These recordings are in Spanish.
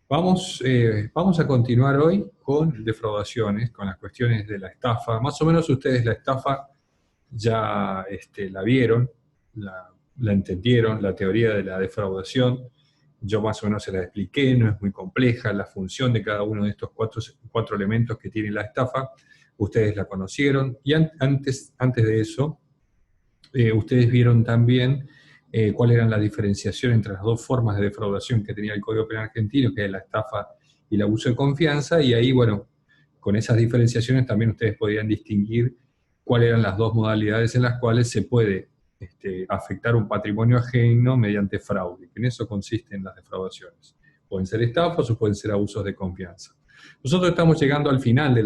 Vamos a continuar hoy con defraudaciones, con las cuestiones de la estafa. Más o menos ustedes la estafa ya la vieron, la entendieron, la teoría de la defraudación. Yo más o menos se la expliqué, no es muy compleja, la función de cada uno de estos cuatro elementos que tiene la estafa, ustedes la conocieron. Y antes de eso, ustedes vieron también cuál era la diferenciación entre las dos formas de defraudación que tenía el Código Penal argentino, que es la estafa y el abuso de confianza, y ahí, bueno, con esas diferenciaciones también ustedes podían distinguir cuáles eran las dos modalidades en las cuales se puede afectar un patrimonio ajeno mediante fraude, que en eso consisten las defraudaciones. Pueden ser estafas o pueden ser abusos de confianza. Nosotros estamos llegando al final de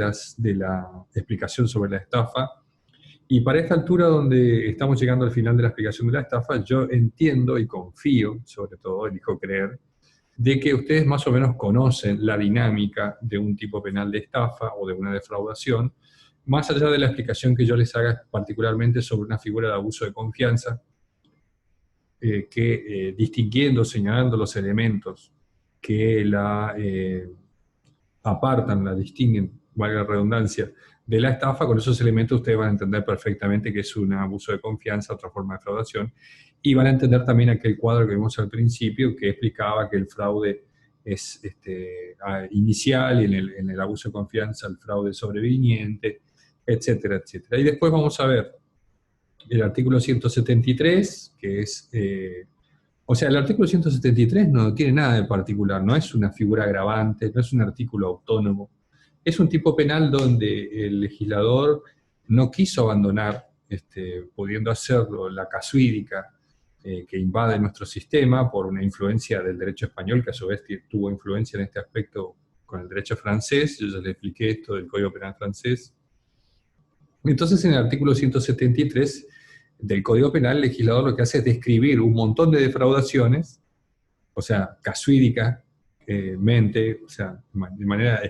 la explicación sobre la estafa, y para esta altura donde estamos llegando al final de la explicación de la estafa, yo entiendo y confío, sobre todo elijo creer, de que ustedes más o menos conocen la dinámica de un tipo penal de estafa o de una defraudación, más allá de la explicación que yo les haga particularmente sobre una figura de abuso de confianza, que distinguiendo, señalando los elementos que la apartan, la distinguen, valga la redundancia, de la estafa, con esos elementos ustedes van a entender perfectamente que es un abuso de confianza, otra forma de defraudación, y van a entender también aquel cuadro que vimos al principio que explicaba que el fraude es inicial y en el abuso de confianza el fraude sobreviniente, etcétera, etcétera. Y después vamos a ver el artículo 173, que es... o sea, el artículo 173 no tiene nada de particular, no es una figura agravante, no es un artículo autónomo. Es un tipo penal donde el legislador no quiso abandonar, pudiendo hacerlo, la casuídica que invade nuestro sistema por una influencia del derecho español, que a su vez tuvo influencia en este aspecto con el derecho francés. Yo ya le expliqué esto del Código Penal francés. Entonces, en el artículo 173 del Código Penal, el legislador lo que hace es describir un montón de defraudaciones, o sea, casuídicamente, o sea, de manera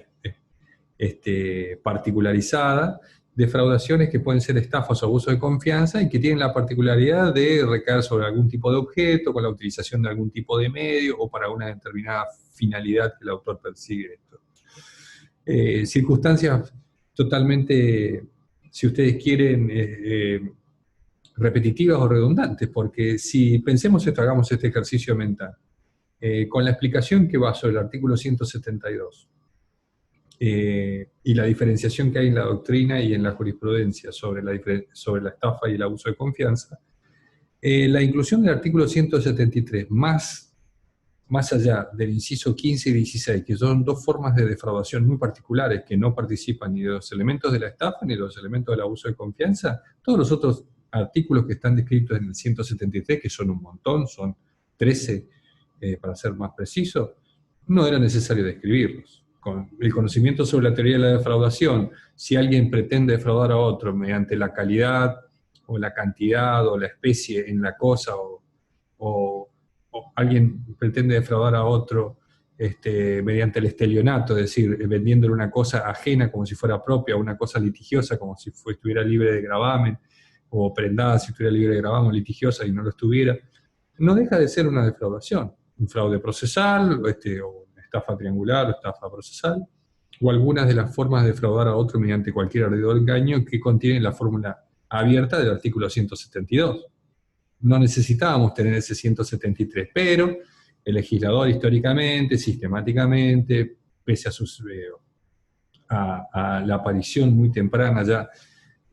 particularizada, defraudaciones que pueden ser estafas o abuso de confianza y que tienen la particularidad de recaer sobre algún tipo de objeto, con la utilización de algún tipo de medio o para una determinada finalidad que el autor persigue esto. Circunstancias totalmente, si ustedes quieren, repetitivas o redundantes, porque si pensemos esto, hagamos este ejercicio mental, con la explicación que va sobre el artículo 172, y la diferenciación que hay en la doctrina y en la jurisprudencia sobre la estafa y el abuso de confianza, la inclusión del artículo 173, más allá del inciso 15 y 16, que son dos formas de defraudación muy particulares, que no participan ni de los elementos de la estafa ni de los elementos del abuso de confianza, todos los otros artículos que están descritos en el 173, que son un montón, son 13 para ser más preciso, no era necesario describirlos. Con el conocimiento sobre la teoría de la defraudación, si alguien pretende defraudar a otro mediante la calidad o la cantidad o la especie en la cosa o alguien pretende defraudar a otro mediante el estelionato, es decir, vendiéndole una cosa ajena como si fuera propia, una cosa litigiosa como si estuviera libre de gravamen, o prendada si estuviera libre de gravamen, litigiosa y no lo estuviera, no deja de ser una defraudación, un fraude procesal, o una estafa triangular, o estafa procesal, o algunas de las formas de defraudar a otro mediante cualquier ardido engaño que contiene la fórmula abierta del artículo 172. No necesitábamos tener ese 173, pero el legislador históricamente, sistemáticamente, pese a la aparición muy temprana ya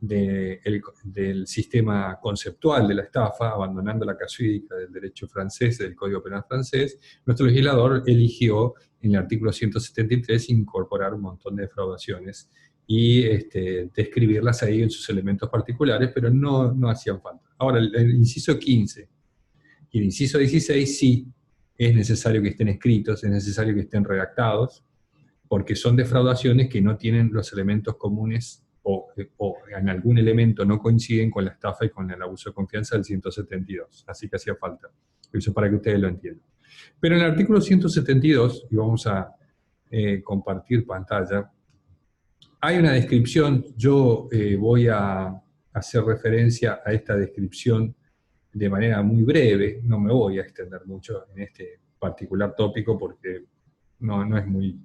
del sistema conceptual de la estafa, abandonando la casuídica del derecho francés, del Código Penal francés, nuestro legislador eligió en el artículo 173 incorporar un montón de defraudaciones y describirlas ahí en sus elementos particulares, pero no hacían falta. Ahora, el inciso 15 y el inciso 16 sí es necesario que estén escritos, es necesario que estén redactados, porque son defraudaciones que no tienen los elementos comunes o en algún elemento no coinciden con la estafa y con el abuso de confianza del 172. Así que hacía falta. Eso para que ustedes lo entiendan. Pero en el artículo 172, y vamos a compartir pantalla, hay una descripción. Yo voy a hacer referencia a esta descripción de manera muy breve, no me voy a extender mucho en este particular tópico porque no es muy,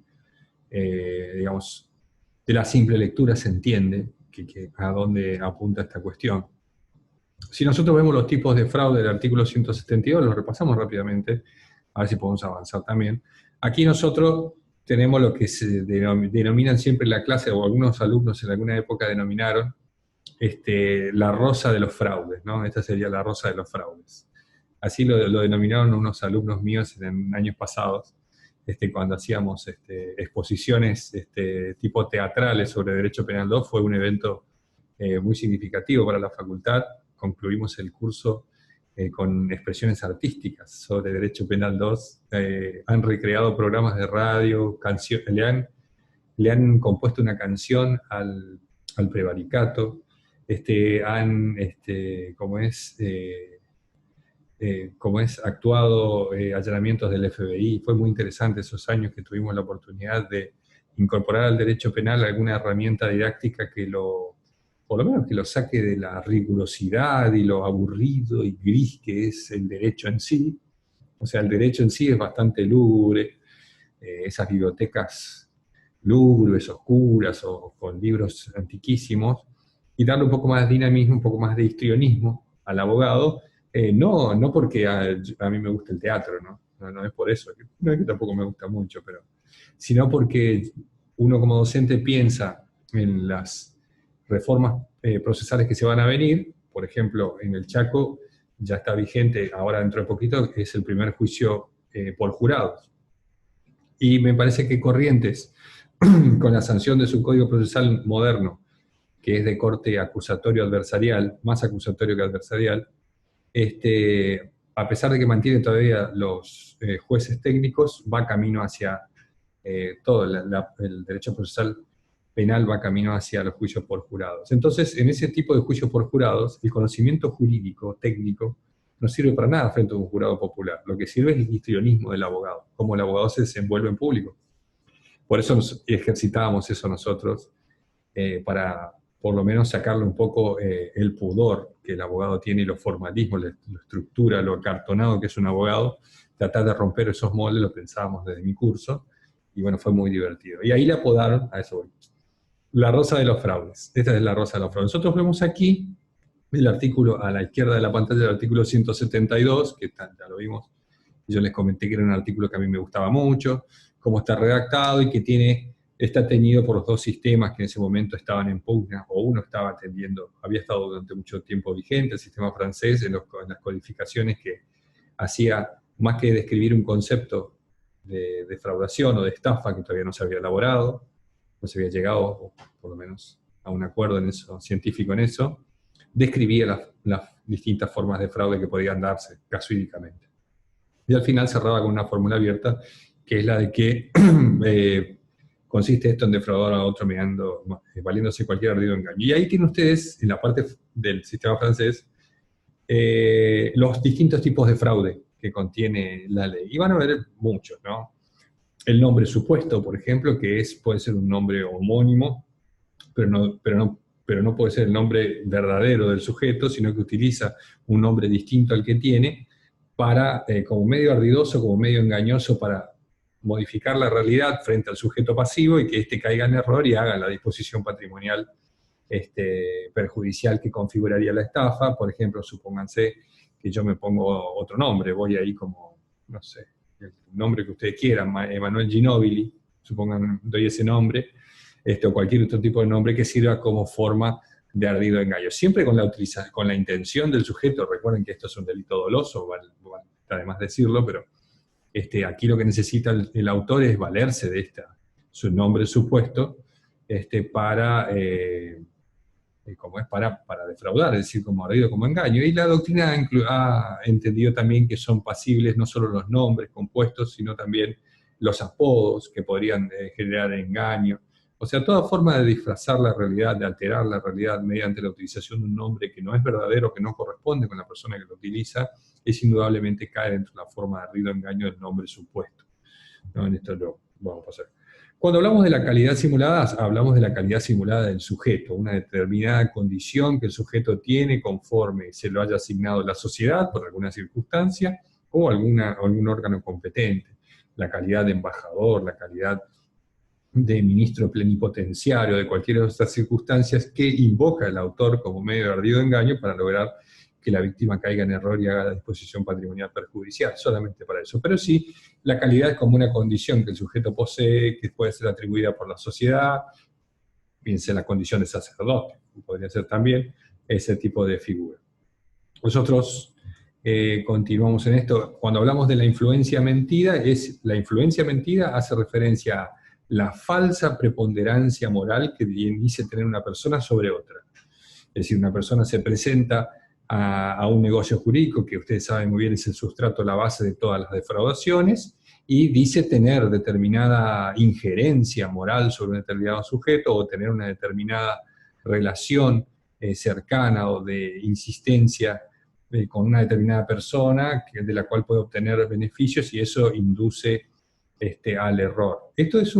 digamos, de la simple lectura se entiende a dónde apunta esta cuestión. Si nosotros vemos los tipos de fraude del artículo 172, los repasamos rápidamente, a ver si podemos avanzar también. Aquí nosotros tenemos lo que se denominan siempre en la clase, o algunos alumnos en alguna época denominaron, la rosa de los fraudes, ¿no? Esta sería la rosa de los fraudes. Así lo denominaron unos alumnos míos en años pasados, cuando hacíamos exposiciones tipo teatrales sobre Derecho Penal 2, fue un evento muy significativo para la facultad. Concluimos el curso con expresiones artísticas sobre Derecho Penal 2. Han recreado programas de radio, le han compuesto una canción al prevaricato, como es actuado allanamientos del FBI. Fue muy interesante esos años que tuvimos la oportunidad de incorporar al derecho penal alguna herramienta didáctica que por lo menos que lo saque de la rigurosidad y lo aburrido y gris que es el derecho en sí. O sea, el derecho en sí es bastante lúgubre, esas bibliotecas lúgubres, oscuras, o con libros antiquísimos, y darle un poco más de dinamismo, un poco más de histrionismo al abogado, no porque a mí me gusta el teatro, ¿no? No es por eso, no es que tampoco me gusta mucho, sino porque uno como docente piensa en las reformas procesales que se van a venir. Por ejemplo, en el Chaco ya está vigente, ahora dentro de poquito, es el primer juicio por jurados. Y me parece que Corrientes, con la sanción de su Código Procesal moderno, que es de corte acusatorio adversarial, más acusatorio que adversarial, a pesar de que mantiene todavía los jueces técnicos, va camino hacia todo el derecho procesal penal, va camino hacia los juicios por jurados. Entonces, en ese tipo de juicios por jurados, el conocimiento jurídico, técnico, no sirve para nada frente a un jurado popular. Lo que sirve es el histrionismo del abogado, cómo el abogado se desenvuelve en público. Por eso ejercitábamos eso nosotros, para por lo menos sacarle un poco el pudor que el abogado tiene y los formalismos, la estructura, lo acartonado que es un abogado, tratar de romper esos moldes, lo pensábamos desde mi curso, y bueno, fue muy divertido. Y ahí le apodaron, a eso voy, la rosa de los fraudes. Esta es la rosa de los fraudes. Nosotros vemos aquí el artículo, a la izquierda de la pantalla, el artículo 172, que ya lo vimos, yo les comenté que era un artículo que a mí me gustaba mucho, cómo está redactado y que está teñido por los dos sistemas que en ese momento estaban en pugna, o uno estaba atendiendo, había estado durante mucho tiempo vigente, el sistema francés, en las codificaciones que hacía, más que describir un concepto de defraudación o de estafa que todavía no se había elaborado, no se había llegado, por lo menos, a un acuerdo en eso, científico en eso, describía las distintas formas de fraude que podían darse casuídicamente. Y al final cerraba con una fórmula abierta, que es la de que consiste esto en defraudar a otro valiéndose cualquier ardido engaño. Y ahí tienen ustedes, en la parte del sistema francés, los distintos tipos de fraude que contiene la ley. Y van a ver muchos, ¿no? El nombre supuesto, por ejemplo, que puede ser un nombre homónimo, pero no puede ser el nombre verdadero del sujeto, sino que utiliza un nombre distinto al que tiene, como medio ardidoso, como medio engañoso, para modificar la realidad frente al sujeto pasivo y que éste caiga en error y haga la disposición patrimonial perjudicial que configuraría la estafa. Por ejemplo, supónganse que yo me pongo otro nombre, voy ahí como, no sé, el nombre que ustedes quieran, Emanuel Ginóbili, supongan, doy ese nombre, o cualquier otro tipo de nombre que sirva como forma de ardido engaño. Siempre con la intención del sujeto. Recuerden que esto es un delito doloso, está de más decirlo, pero aquí lo que necesita el autor es valerse de su nombre supuesto, para defraudar, es decir, como ardido, como engaño. Y la doctrina ha entendido también que son pasibles no solo los nombres compuestos, sino también los apodos que podrían generar engaño. O sea, toda forma de disfrazar la realidad, de alterar la realidad mediante la utilización de un nombre que no es verdadero, que no corresponde con la persona que lo utiliza, es indudablemente caer dentro de la forma de ardido engaño del nombre supuesto, ¿no? En esto lo vamos a pasar. Cuando hablamos de la calidad simulada, hablamos de la calidad simulada del sujeto, una determinada condición que el sujeto tiene conforme se lo haya asignado la sociedad por alguna circunstancia o algún órgano competente. la calidad de embajador, la calidad de ministro plenipotenciario, de cualquiera de estas circunstancias que invoca el autor como medio de ardido engaño para lograr que la víctima caiga en error y haga la disposición patrimonial perjudicial, solamente para eso. Pero sí, la calidad es como una condición que el sujeto posee, que puede ser atribuida por la sociedad, piense en la condición de sacerdote, podría ser también ese tipo de figura. Nosotros continuamos en esto. Cuando hablamos de la influencia mentida, la influencia mentida hace referencia a la falsa preponderancia moral que dice tener una persona sobre otra. Es decir, una persona se presenta a un negocio jurídico, que ustedes saben muy bien es el sustrato, la base de todas las defraudaciones, y dice tener determinada injerencia moral sobre un determinado sujeto, o tener una determinada relación cercana o de insistencia con una determinada persona, de la cual puede obtener beneficios, y eso induce al error. Esto es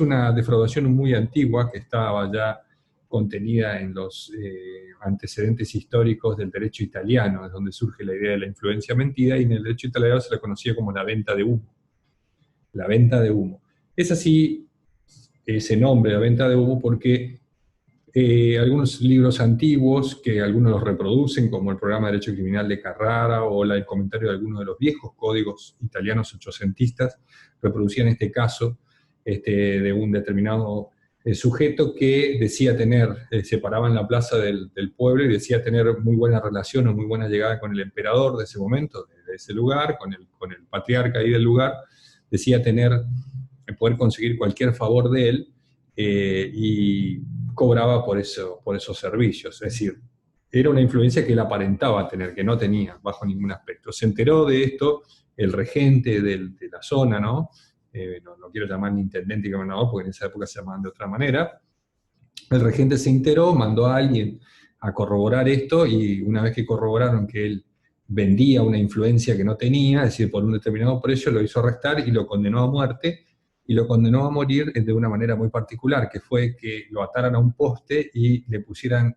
una defraudación muy antigua que estaba ya contenida en los antecedentes históricos del derecho italiano, es donde surge la idea de la influencia mentida, y en el derecho italiano se la conocía como la venta de humo. La venta de humo. Es así ese nombre, la venta de humo, porque algunos libros antiguos, que algunos los reproducen, como el programa de Derecho Criminal de Carrara, o el comentario de algunos de los viejos códigos italianos ochocentistas, reproducían este caso de un determinado sujeto que decía tener, se paraba en la plaza del pueblo y decía tener muy buena relación o muy buena llegada con el emperador de ese momento, de ese lugar, con el patriarca ahí del lugar, decía poder conseguir cualquier favor de él, y cobraba por esos servicios. Es decir, era una influencia que él aparentaba tener, que no tenía bajo ningún aspecto. Se enteró de esto el regente de la zona, ¿no? No quiero llamar ni intendente ni gobernador, porque en esa época se llamaban de otra manera. El regente se enteró, mandó a alguien a corroborar esto, y una vez que corroboraron que él vendía una influencia que no tenía, es decir, por un determinado precio, lo hizo arrestar y lo condenó a muerte, y lo condenó a morir de una manera muy particular, que fue que lo ataran a un poste y le pusieran,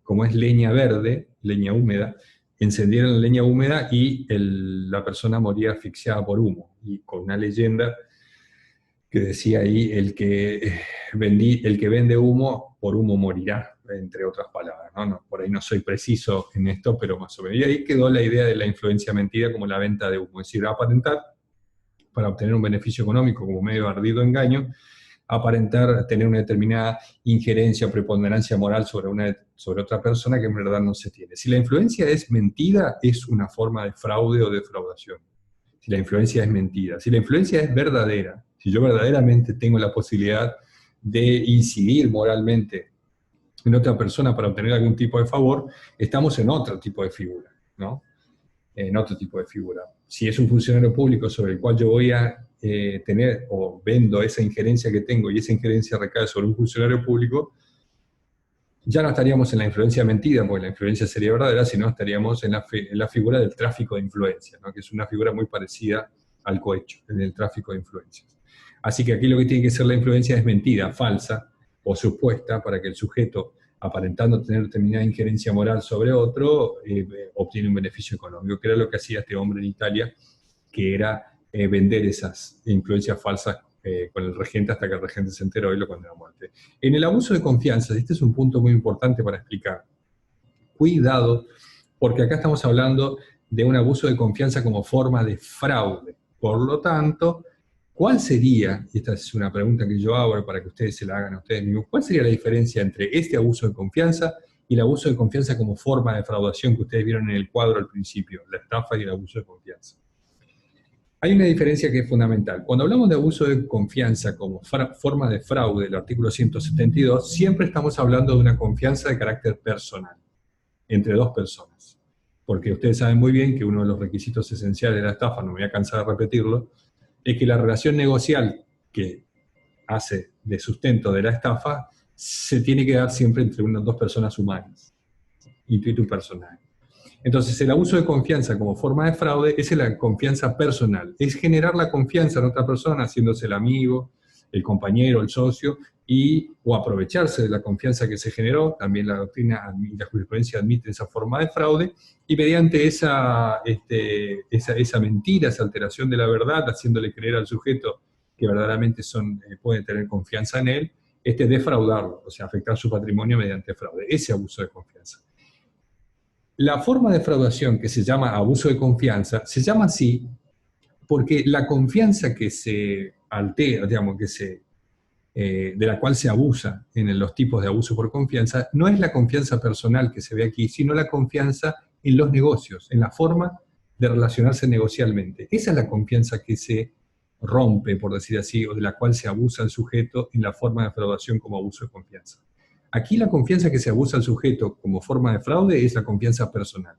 como es leña verde, leña húmeda, encendieron la leña húmeda y la persona moría asfixiada por humo, y con una leyenda que decía ahí, el que vende humo, por humo morirá, entre otras palabras, ¿no? Por ahí no soy preciso en esto, pero más o menos. Y ahí quedó la idea de la influencia mentida como la venta de humo, es decir, aparentar, para obtener un beneficio económico como medio de ardido engaño, aparentar tener una determinada injerencia o preponderancia moral sobre otra persona que en verdad no se tiene. Si la influencia es mentira, es una forma de fraude o defraudación. Si la influencia es mentira. Si la influencia es verdadera, si yo verdaderamente tengo la posibilidad de incidir moralmente en otra persona para obtener algún tipo de favor, estamos en otro tipo de figura, ¿no? En otro tipo de figura. Si es un funcionario público sobre el cual yo voy a tener, o vendo esa injerencia que tengo, y esa injerencia recae sobre un funcionario público, ya no estaríamos en la influencia mentida, porque la influencia sería verdadera, sino estaríamos en la figura del tráfico de influencia, ¿no? Que es una figura muy parecida al cohecho, en el tráfico de influencias. Así que aquí lo que tiene que ser la influencia es mentira, falsa o supuesta, para que el sujeto, aparentando tener determinada injerencia moral sobre otro, obtiene un beneficio económico, que era lo que hacía este hombre en Italia, que era vender esas influencias falsas con el regente, hasta que el regente se enteró y lo condenó a muerte. En el abuso de confianza, este es un punto muy importante para explicar. Cuidado, porque acá estamos hablando de un abuso de confianza como forma de fraude. Por lo tanto, ¿cuál sería, y esta es una pregunta que yo hago para que ustedes se la hagan a ustedes mismos, cuál sería la diferencia entre este abuso de confianza y el abuso de confianza como forma de defraudación que ustedes vieron en el cuadro al principio, la estafa y el abuso de confianza? Hay una diferencia que es fundamental. Cuando hablamos de abuso de confianza como forma de fraude, el artículo 172, siempre estamos hablando de una confianza de carácter personal, entre dos personas. Porque ustedes saben muy bien que uno de los requisitos esenciales de la estafa, no me voy a cansar de repetirlo, es que la relación negocial que hace de sustento de la estafa se tiene que dar siempre entre unas dos personas humanas, intuito personal. Entonces, el abuso de confianza como forma de fraude es la confianza personal, es generar la confianza en otra persona, haciéndose el amigo, el compañero, el socio, o aprovecharse de la confianza que se generó, también la doctrina y la jurisprudencia admiten esa forma de fraude, y mediante esa mentira, esa alteración de la verdad, haciéndole creer al sujeto que verdaderamente puede tener confianza en él, defraudarlo, o sea, afectar su patrimonio mediante fraude, ese abuso de confianza. La forma de defraudación que se llama abuso de confianza, se llama así porque la confianza que se altera, digamos, de la cual se abusa en los tipos de abuso por confianza, no es la confianza personal que se ve aquí, sino la confianza en los negocios, en la forma de relacionarse negocialmente. Esa es la confianza que se rompe, por decir así, o de la cual se abusa el sujeto en la forma de defraudación como abuso de confianza. Aquí la confianza que se abusa al sujeto como forma de fraude es la confianza personal.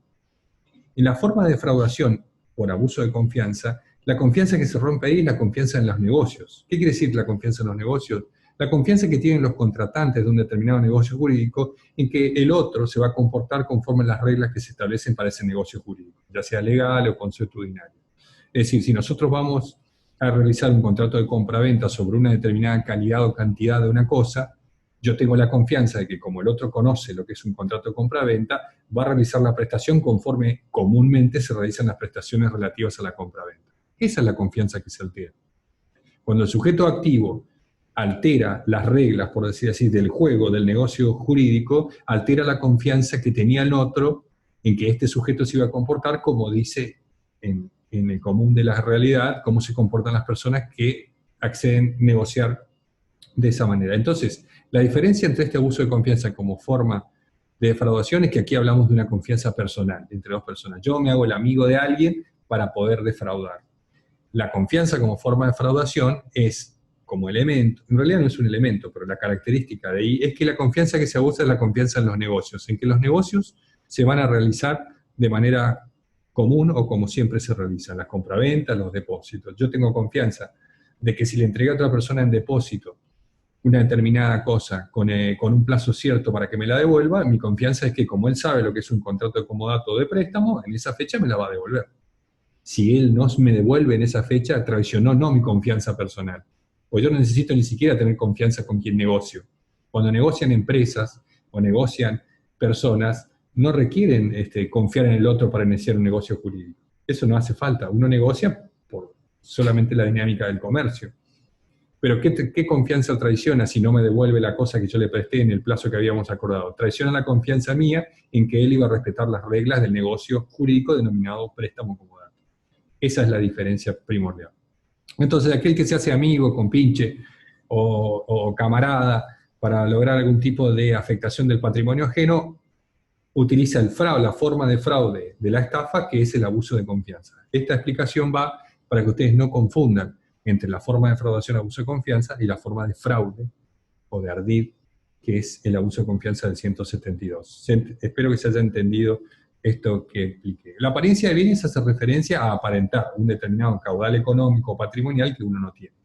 En la forma de defraudación por abuso de confianza, la confianza que se rompe ahí es la confianza en los negocios. ¿Qué quiere decir la confianza en los negocios? La confianza que tienen los contratantes de un determinado negocio jurídico en que el otro se va a comportar conforme a las reglas que se establecen para ese negocio jurídico, ya sea legal o consuetudinario. Es decir, si nosotros vamos a realizar un contrato de compra-venta sobre una determinada calidad o cantidad de una cosa, yo tengo la confianza de que como el otro conoce lo que es un contrato de compra-venta, va a realizar la prestación conforme comúnmente se realizan las prestaciones relativas a la compra-venta. Esa es la confianza que se altera. Cuando el sujeto activo altera las reglas, por decir así, del juego, del negocio jurídico, altera la confianza que tenía el otro en que este sujeto se iba a comportar como dice en el común de la realidad, cómo se comportan las personas que acceden a negociar de esa manera. Entonces, la diferencia entre este abuso de confianza como forma de defraudación es que aquí hablamos de una confianza personal, entre dos personas. Yo me hago el amigo de alguien para poder defraudar. La confianza como forma de defraudación es como elemento, en realidad no es un elemento, pero la característica de ahí es que la confianza que se abusa es la confianza en los negocios, en que los negocios se van a realizar de manera común o como siempre se realizan, las compraventas, los depósitos. Yo tengo confianza de que si le entregué a otra persona en depósito una determinada cosa con un plazo cierto para que me la devuelva, mi confianza es que como él sabe lo que es un contrato de comodato o de préstamo, en esa fecha me la va a devolver. Si él no me devuelve en esa fecha, traicionó no mi confianza personal. Pues yo no necesito ni siquiera tener confianza con quien negocio. Cuando negocian empresas o negocian personas, no requieren confiar en el otro para iniciar un negocio jurídico. Eso no hace falta. Uno negocia por solamente la dinámica del comercio. Pero ¿qué confianza traiciona si no me devuelve la cosa que yo le presté en el plazo que habíamos acordado? Traiciona la confianza mía en que él iba a respetar las reglas del negocio jurídico denominado préstamo comodato. Esa es la diferencia primordial. Entonces, aquel que se hace amigo, compinche o camarada para lograr algún tipo de afectación del patrimonio ajeno, utiliza el fraude, la forma de fraude de la estafa, que es el abuso de confianza. Esta explicación va para que ustedes no confundan entre la forma de defraudación, abuso de confianza, y la forma de fraude o de ardid, que es el abuso de confianza del 172. Espero que se haya entendido esto que expliqué. La apariencia de bienes hace referencia a aparentar un determinado caudal económico o patrimonial que uno no tiene.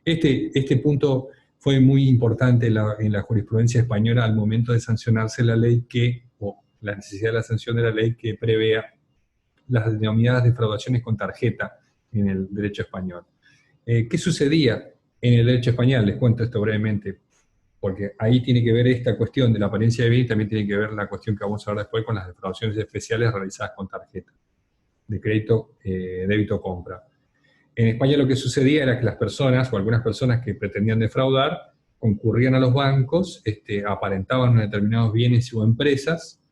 Este punto fue muy importante en la jurisprudencia española al momento de sancionarse la ley o la necesidad de la sanción de la ley que prevea las denominadas defraudaciones con tarjeta en el derecho español. ¿Qué sucedía en el derecho español? Les cuento esto brevemente, porque ahí tiene que ver esta cuestión de la apariencia de bien y también tiene que ver la cuestión que vamos a hablar después con las defraudaciones especiales realizadas con tarjeta de crédito, débito, compra. En España lo que sucedía era que las personas, o algunas personas que pretendían defraudar, concurrían a los bancos, aparentaban determinados bienes o empresas,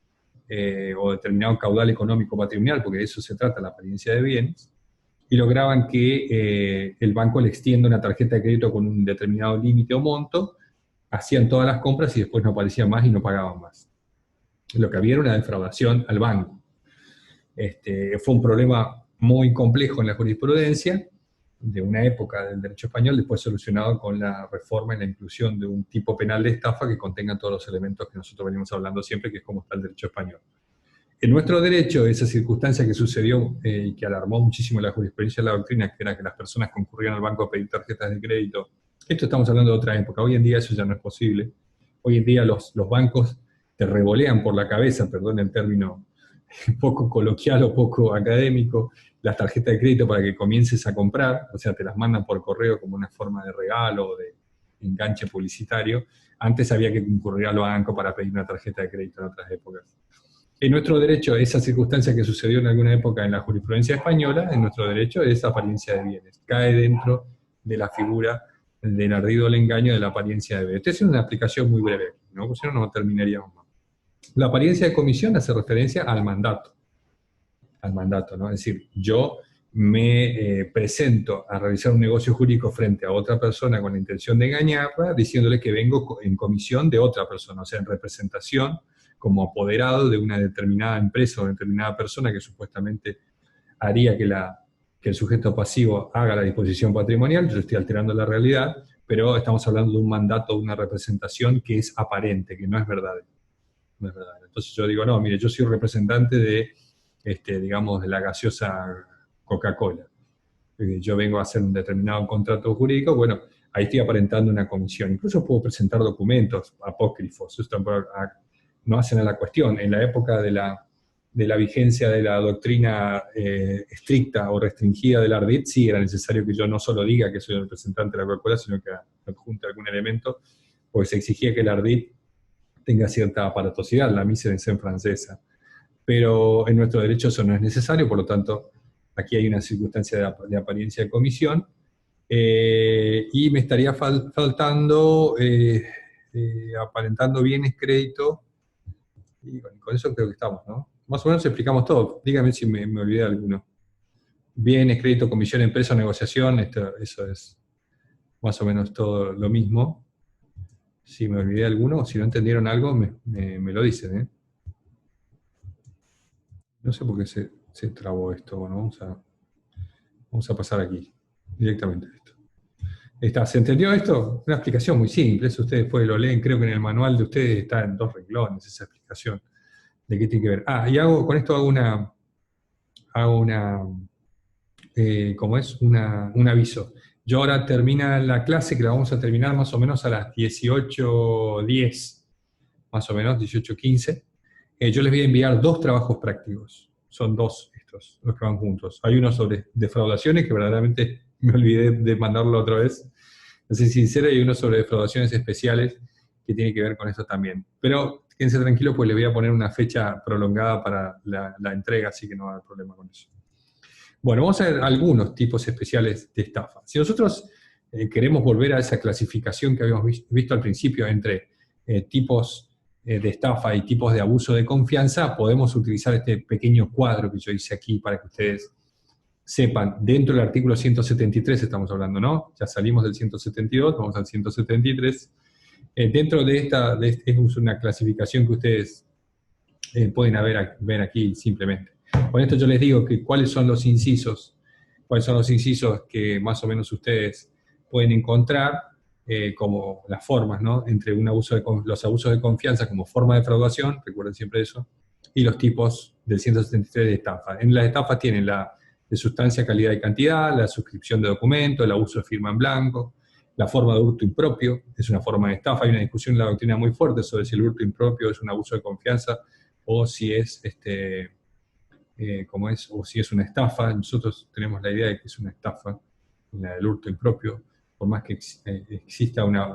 o determinado caudal económico patrimonial, porque de eso se trata la apariencia de bienes, y lograban que el banco le extienda una tarjeta de crédito con un determinado límite o monto, hacían todas las compras y después no aparecían más y no pagaban más. Lo que había era una defraudación al banco. Fue un problema muy complejo en la jurisprudencia, de una época del derecho español, después solucionado con la reforma y la inclusión de un tipo penal de estafa que contenga todos los elementos que nosotros venimos hablando siempre, que es como está el derecho español. En nuestro derecho, esa circunstancia que sucedió y que alarmó muchísimo la jurisprudencia de la doctrina, que era que las personas concurrían al banco a pedir tarjetas de crédito, esto estamos hablando de otra época, hoy en día eso ya no es posible. Hoy en día los bancos te revolean por la cabeza, perdón el término poco coloquial o poco académico, las tarjetas de crédito para que comiences a comprar, o sea, te las mandan por correo como una forma de regalo o de enganche publicitario. Antes había que concurrir al banco para pedir una tarjeta de crédito en otras épocas. En nuestro derecho, esa circunstancia que sucedió en alguna época en la jurisprudencia española, en nuestro derecho es apariencia de bienes. Cae dentro de la figura del ardido el engaño de la apariencia de bienes. Esta es una explicación muy breve, ¿no? Porque si no, no terminaríamos más. La apariencia de comisión hace referencia al mandato, ¿no? Es decir, yo me presento a realizar un negocio jurídico frente a otra persona con la intención de engañarla, diciéndole que vengo en comisión de otra persona, o sea, en representación como apoderado de una determinada empresa o una determinada persona que supuestamente haría que el sujeto pasivo haga la disposición patrimonial. Yo estoy alterando la realidad, pero estamos hablando de un mandato, de una representación que es aparente, que no es verdadera. No es verdadera. Entonces yo digo, no, mire, yo soy representante de, digamos, de la gaseosa Coca-Cola. Yo vengo a hacer un determinado contrato jurídico, bueno, ahí estoy aparentando una comisión. Incluso puedo presentar documentos apócrifos, esto no hacen a la cuestión. En la época de la vigencia de la doctrina estricta o restringida del ARDIT, sí era necesario que yo no solo diga que soy el representante de la Coca-Cola, sino que adjunte algún elemento, porque se exigía que el ARDIT tenga cierta aparatosidad, la mise en scène francesa. Pero en nuestro derecho eso no es necesario, por lo tanto, aquí hay una circunstancia de apariencia de comisión, y me estaría faltando, aparentando bienes, crédito, y con eso creo que estamos, ¿no? Más o menos explicamos todo. Dígame si me olvidé de alguno. Bienes, crédito, comisión, empresa, negociación, eso es más o menos todo lo mismo. Si me olvidé de alguno, o si no entendieron algo, me lo dicen, ¿eh? No sé por qué se trabó esto. Bueno, vamos a pasar aquí, directamente a esto. ¿Se entendió esto? Una explicación muy simple, eso ustedes después lo leen, creo que en el manual de ustedes está en 2 renglones esa explicación de qué tiene que ver. Y con esto hago como es, un aviso. Yo ahora termina la clase, que la vamos a terminar más o menos a las 18:10, más o menos, 18:15. Yo les voy a enviar 2 trabajos prácticos. Son 2 estos, los que van juntos. Hay uno sobre defraudaciones, que verdaderamente me olvidé de mandarlo otra vez. No sé si sincero, y uno sobre defraudaciones especiales, que tiene que ver con esto también. Pero quédense tranquilos, pues les voy a poner una fecha prolongada para la entrega, así que no va a haber problema con eso. Bueno, vamos a ver algunos tipos especiales de estafa. Si nosotros queremos volver a esa clasificación que habíamos visto al principio entre tipos de estafa y tipos de abuso de confianza, podemos utilizar este pequeño cuadro que yo hice aquí para que ustedes sepan. Dentro del artículo 173 estamos hablando, ¿no? Ya salimos del 172, vamos al 173. Dentro de esta es una clasificación que ustedes pueden ver aquí simplemente. Con esto yo les digo que cuáles son los incisos que más o menos ustedes pueden encontrar como las formas, ¿no? Entre los abusos de confianza como forma de defraudación, recuerden siempre eso, y los tipos del 173 de estafa. En las estafas tienen la de sustancia, calidad y cantidad, la suscripción de documento, el abuso de firma en blanco, la forma de hurto impropio, es una forma de estafa. Hay una discusión en la doctrina muy fuerte sobre si el hurto impropio es un abuso de confianza o si es o si es una estafa. Nosotros tenemos la idea de que es una estafa, la del hurto impropio, por más que exista una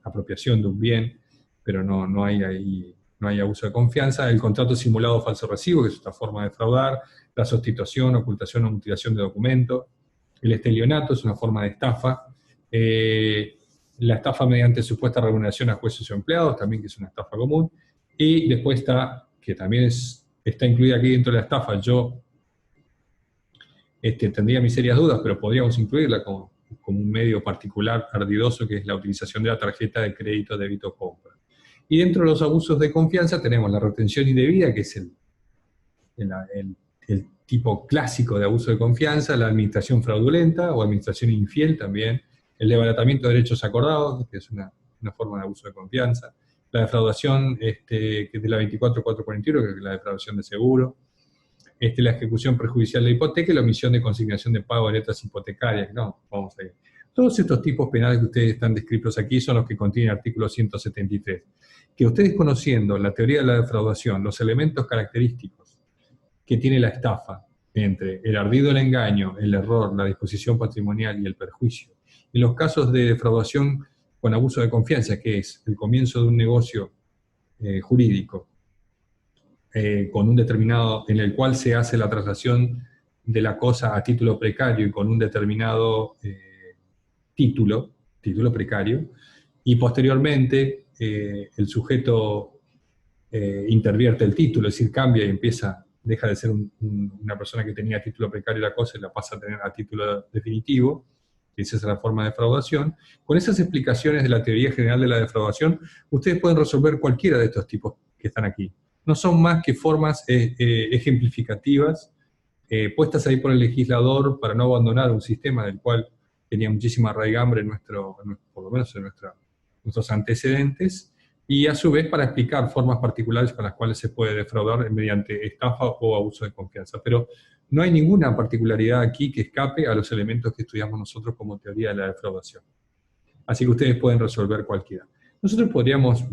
apropiación de un bien, pero no hay abuso de confianza. El contrato simulado falso recibo, que es otra forma de defraudar, la sustitución, ocultación o mutilación de documento, el estelionato es una forma de estafa, la estafa mediante supuesta remuneración a jueces o empleados, también que es una estafa común, y después está, que también está incluida aquí dentro de la estafa. Yo tendría mis serias dudas, pero podríamos incluirla como un medio particular ardidoso, que es la utilización de la tarjeta de crédito, débito o compra. Y dentro de los abusos de confianza tenemos la retención indebida, que es el tipo clásico de abuso de confianza, la administración fraudulenta o administración infiel también, el desbaratamiento de derechos acordados, que es una forma de abuso de confianza, la defraudación, que es de la 24441, que es la defraudación de seguro, la ejecución perjudicial de hipoteca y la omisión de consignación de pago de letras hipotecarias. No, vamos a ir. Todos estos tipos penales que ustedes están descritos aquí son los que contiene el artículo 173. Que ustedes, conociendo la teoría de la defraudación, los elementos característicos que tiene la estafa entre el ardid, el engaño, el error, la disposición patrimonial y el perjuicio. En los casos de defraudación con abuso de confianza, que es el comienzo de un negocio jurídico, con un determinado, en el cual se hace la traslación de la cosa a título precario y con un determinado título precario, y posteriormente el sujeto intervierte el título, es decir, cambia y deja de ser una persona que tenía título precario la cosa y la pasa a tener a título definitivo. Esa es la forma de defraudación. Con esas explicaciones de la teoría general de la defraudación, ustedes pueden resolver cualquiera de estos tipos que están aquí. No son más que formas ejemplificativas puestas ahí por el legislador para no abandonar un sistema del cual tenía muchísima raigambre por lo menos en nuestros antecedentes, y a su vez para explicar formas particulares con las cuales se puede defraudar mediante estafa o abuso de confianza. Pero no hay ninguna particularidad aquí que escape a los elementos que estudiamos nosotros como teoría de la defraudación. Así que ustedes pueden resolver cualquiera. Nosotros podríamos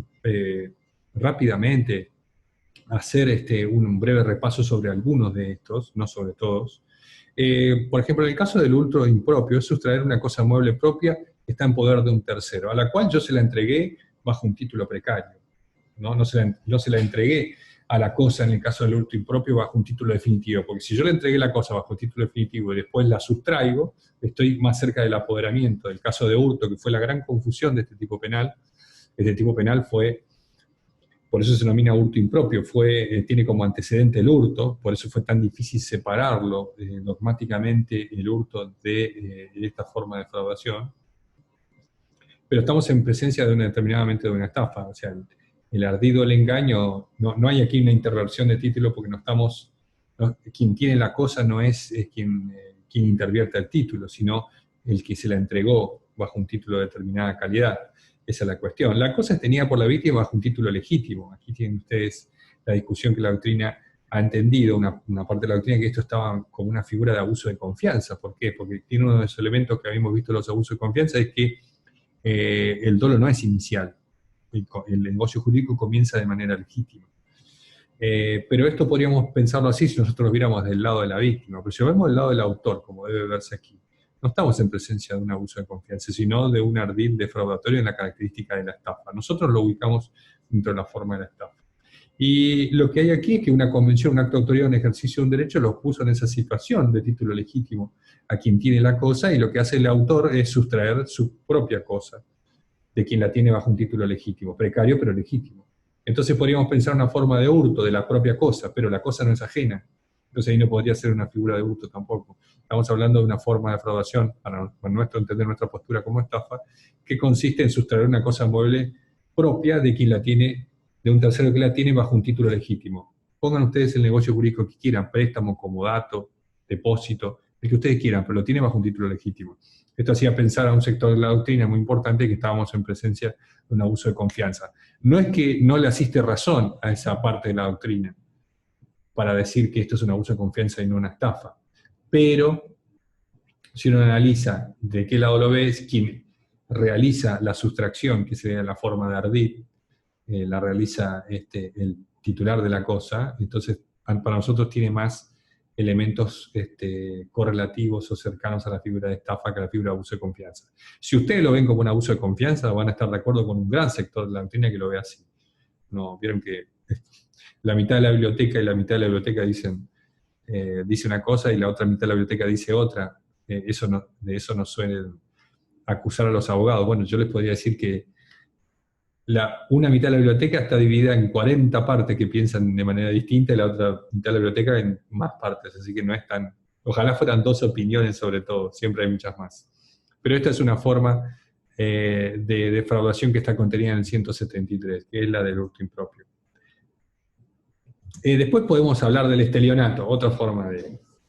rápidamente hacer un breve repaso sobre algunos de estos, no sobre todos. Por ejemplo, en el caso del hurto impropio, es sustraer una cosa mueble propia que está en poder de un tercero, a la cual yo se la entregué bajo un título precario. No se la entregué a la cosa, en el caso del hurto impropio, bajo un título definitivo, porque si yo le entregué la cosa bajo título definitivo y después la sustraigo, estoy más cerca del apoderamiento. Del caso de hurto, que fue la gran confusión de este tipo penal fue, por eso se denomina hurto impropio, tiene como antecedente el hurto, por eso fue tan difícil separarlo dogmáticamente el hurto de esta forma de defraudación. Pero estamos en presencia determinadamente de una estafa, o sea, el ardido, el engaño, no hay aquí una interversión de título porque quien tiene la cosa no es quien intervierte el título, sino el que se la entregó bajo un título de determinada calidad. Esa es la cuestión. La cosa es tenida por la víctima bajo un título legítimo. Aquí tienen ustedes la discusión que la doctrina ha entendido, una parte de la doctrina, que esto estaba como una figura de abuso de confianza. ¿Por qué? Porque tiene uno de los elementos que habíamos visto en los abusos de confianza, es que el dolo no es inicial. El negocio jurídico comienza de manera legítima. Pero esto podríamos pensarlo así si nosotros lo viéramos del lado de la víctima. Pero si lo vemos del lado del autor, como debe verse aquí, no estamos en presencia de un abuso de confianza, sino de un ardid defraudatorio en la característica de la estafa. Nosotros lo ubicamos dentro de la forma de la estafa. Y lo que hay aquí es que una convención, un acto de autoridad, un ejercicio de un derecho, los puso en esa situación de título legítimo a quien tiene la cosa, y lo que hace el autor es sustraer su propia cosa de quien la tiene bajo un título legítimo, precario pero legítimo. Entonces podríamos pensar una forma de hurto de la propia cosa, pero la cosa no es ajena. Entonces ahí no podría ser una figura de hurto tampoco. Estamos hablando de una forma de defraudación, para nuestro entender, nuestra postura como estafa, que consiste en sustraer una cosa mueble propia de quien la tiene, de un tercero que la tiene bajo un título legítimo. Pongan ustedes el negocio jurídico que quieran, préstamo, comodato, depósito, el que ustedes quieran, pero lo tiene bajo un título legítimo. Esto hacía pensar a un sector de la doctrina muy importante que estábamos en presencia de un abuso de confianza. No es que no le asiste razón a esa parte de la doctrina para decir que esto es un abuso de confianza y no una estafa, pero si uno analiza de qué lado lo ve, es quien realiza la sustracción, que sería la forma de ardid, la realiza el titular de la cosa, entonces para nosotros tiene más elementos correlativos o cercanos a la figura de estafa que a la figura de abuso de confianza. Si ustedes lo ven como un abuso de confianza, van a estar de acuerdo con un gran sector de la doctrina que lo ve así. No, vieron que la mitad de la biblioteca y la mitad de la biblioteca dice una cosa y la otra mitad de la biblioteca dice otra. De eso no suelen acusar a los abogados. Bueno, yo les podría decir que una mitad de la biblioteca está dividida en 40 partes que piensan de manera distinta y la otra mitad de la biblioteca en más partes, así que no es tan... Ojalá fueran dos opiniones sobre todo, siempre hay muchas más. Pero esta es una forma de defraudación que está contenida en el 173, que es la del hurto impropio. Después podemos hablar del estelionato, otra forma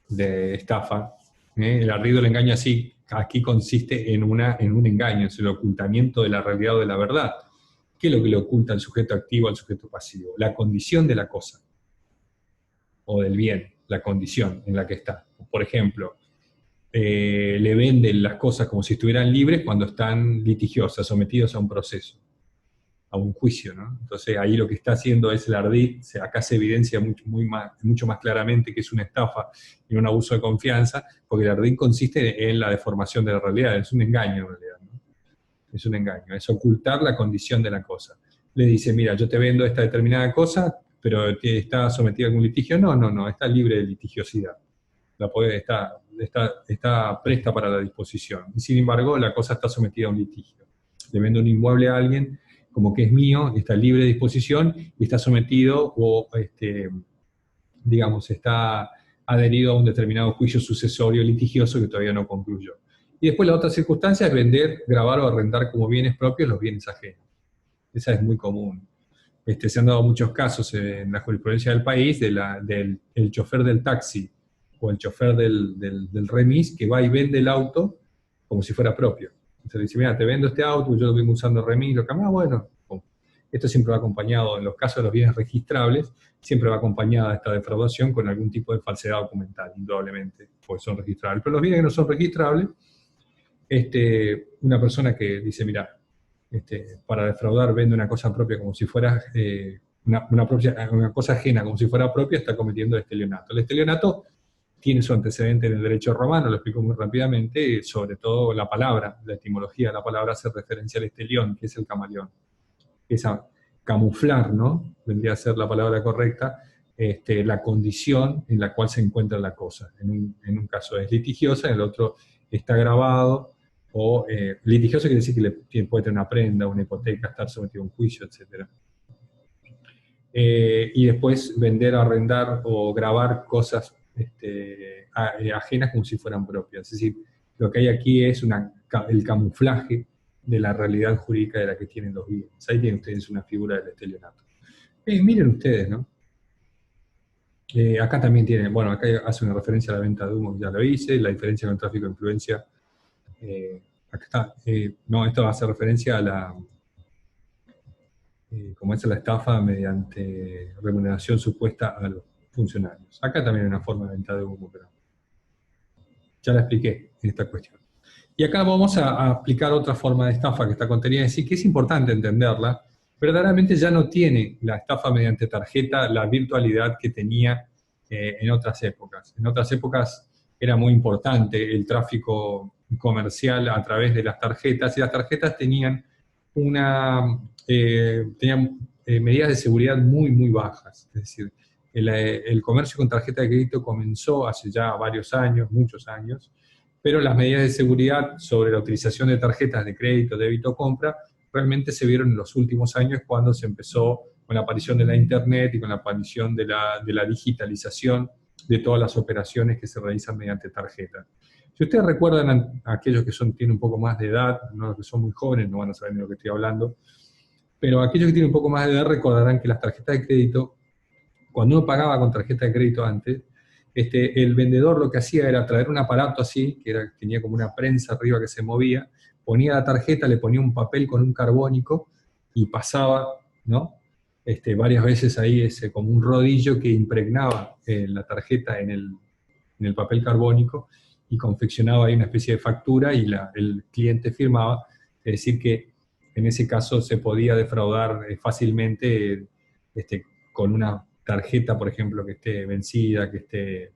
de estafa. El ardido del engaño aquí consiste en un engaño, es el ocultamiento de la realidad o de la verdad. ¿Qué es lo que le oculta al sujeto activo al sujeto pasivo? La condición de la cosa, o del bien, la condición en la que está. Por ejemplo, le venden las cosas como si estuvieran libres cuando están litigiosas, sometidos a un proceso. a un juicio, ¿no? Entonces ahí lo que está haciendo es el ardid, acá se evidencia mucho más claramente que es una estafa y un abuso de confianza, porque el ardid consiste en la deformación de la realidad, es un engaño en realidad, ¿no? Es un engaño, es ocultar la condición de la cosa. Le dice, mira, yo te vendo esta determinada cosa, pero está sometida a algún litigio. No, no, no, está libre de litigiosidad. Está presta para la disposición. Y sin embargo, la cosa está sometida a un litigio. Le vendo un inmueble a alguien como que es mío, está libre de disposición y está sometido o, digamos, está adherido a un determinado juicio sucesorio litigioso que todavía no concluyó. Y después la otra circunstancia es vender, grabar o arrendar como bienes propios los bienes ajenos. Esa es muy común. Se han dado muchos casos en la jurisprudencia del país del el chofer del taxi o el chofer del remis que va y vende el auto como si fuera propio. Entonces dice, mira, te vendo este auto, yo lo vengo usando remis, lo que más, bueno. Esto siempre va acompañado, en los casos de los bienes registrables, siempre va acompañada de esta defraudación con algún tipo de falsedad documental, indudablemente, porque son registrables. Pero los bienes que no son registrables, una persona que dice, mira, para defraudar vende una cosa propia como si fuera una cosa ajena como si fuera propia, está cometiendo el estelionato. El estelionato tiene su antecedente en el derecho romano, lo explico muy rápidamente, sobre todo la palabra, la etimología de la palabra hace referencia al estelión, que es el camaleón. Esa camuflar, ¿no? Vendría a ser la palabra correcta, la condición en la cual se encuentra la cosa. En un caso es litigiosa, en el otro está grabado, o litigioso quiere decir que puede tener una prenda, una hipoteca, estar sometido a un juicio, etc. Y después vender, arrendar o grabar cosas ajenas como si fueran propias. Es decir, lo que hay aquí es el camuflaje de la realidad jurídica de la que tienen los bienes. Ahí tienen ustedes una figura del estelionato. Miren ustedes, ¿no? Acá también tienen, bueno, acá hace una referencia a la venta de humo, ya lo hice, la diferencia con el tráfico de influencia. Acá está, no, esto hace referencia a la, como es la estafa mediante remuneración supuesta a los funcionarios. Acá también hay una forma de venta de humo, pero ya la expliqué en esta cuestión. Y acá vamos a aplicar otra forma de estafa que está contenida en sí, que es importante entenderla. Verdaderamente ya no tiene la estafa mediante tarjeta la virtualidad que tenía en otras épocas. En otras épocas era muy importante el tráfico comercial a través de las tarjetas, y las tarjetas tenían medidas de seguridad muy, muy bajas. Es decir, el comercio con tarjeta de crédito comenzó hace ya varios años, muchos años, pero las medidas de seguridad sobre la utilización de tarjetas de crédito, débito, compra, realmente se vieron en los últimos años cuando se empezó con la aparición de la Internet y con la aparición de la digitalización de todas las operaciones que se realizan mediante tarjeta. Si ustedes recuerdan a aquellos que tienen un poco más de edad, no los que son muy jóvenes, no van a saber de lo que estoy hablando, pero aquellos que tienen un poco más de edad recordarán que las tarjetas de crédito, cuando uno pagaba con tarjeta de crédito antes, el vendedor lo que hacía era traer un aparato así, tenía como una prensa arriba que se movía, ponía la tarjeta, le ponía un papel con un carbónico y pasaba, ¿no? Varias veces ahí como un rodillo que impregnaba la tarjeta en el papel carbónico y confeccionaba ahí una especie de factura y el cliente firmaba. Es decir que en ese caso se podía defraudar fácilmente con una tarjeta, por ejemplo, que esté vencida, que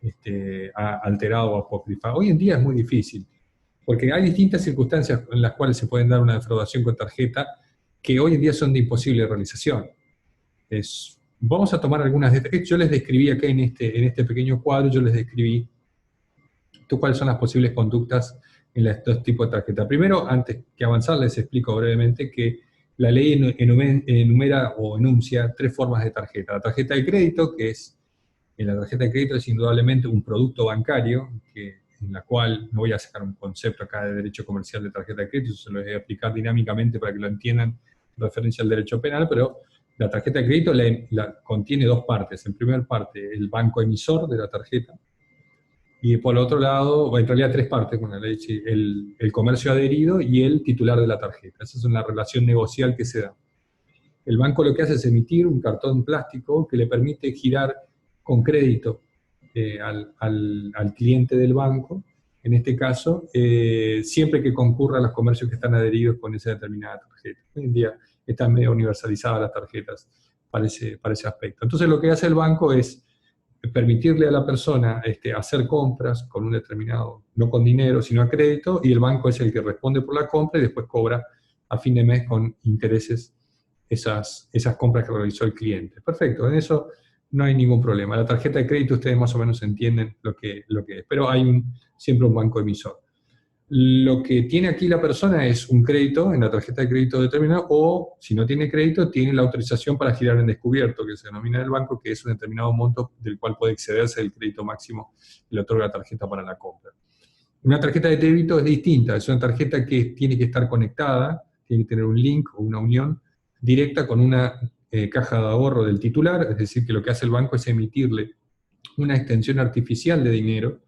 esté alterado o apócrifa. Hoy en día es muy difícil, porque hay distintas circunstancias en las cuales se pueden dar una defraudación con tarjeta que hoy en día son de imposible realización. Vamos a tomar algunas de estas. Yo les describí acá en este pequeño cuadro, yo les describí cuáles son las posibles conductas en estos tipos de tarjeta. Primero, antes que avanzar, les explico brevemente que la ley enumera o enuncia 3 formas de tarjeta. La tarjeta de crédito, la tarjeta de crédito es indudablemente un producto bancario, en la cual, no voy a sacar un concepto acá de derecho comercial de tarjeta de crédito, se lo voy a explicar dinámicamente para que lo entiendan en referencia al derecho penal, pero la tarjeta de crédito contiene 2 partes. En primera parte, el banco emisor de la tarjeta, y por el otro lado, en realidad 3 partes con la ley, el comercio adherido y el titular de la tarjeta. Esa es una relación negocial que se da. El banco lo que hace es emitir un cartón plástico que le permite girar con crédito al cliente del banco, en este caso, siempre que concurra a los comercios que están adheridos con esa determinada tarjeta. Hoy en día están medio universalizadas las tarjetas para ese aspecto. Entonces lo que hace el banco es permitirle a la persona hacer compras con un determinado, no con dinero, sino a crédito, y el banco es el que responde por la compra y después cobra a fin de mes con intereses esas compras que realizó el cliente. Perfecto, en eso no hay ningún problema. La tarjeta de crédito ustedes más o menos entienden lo que es, pero hay siempre un banco emisor. Lo que tiene aquí la persona es un crédito en la tarjeta de crédito determinado, o si no tiene crédito, tiene la autorización para girar en descubierto, que se denomina en el banco, que es un determinado monto del cual puede excederse el crédito máximo que le otorga la tarjeta para la compra. Una tarjeta de débito es distinta, es una tarjeta que tiene que estar conectada, tiene que tener un link o una unión directa con una caja de ahorro del titular, es decir, que lo que hace el banco es emitirle una extensión artificial de dinero,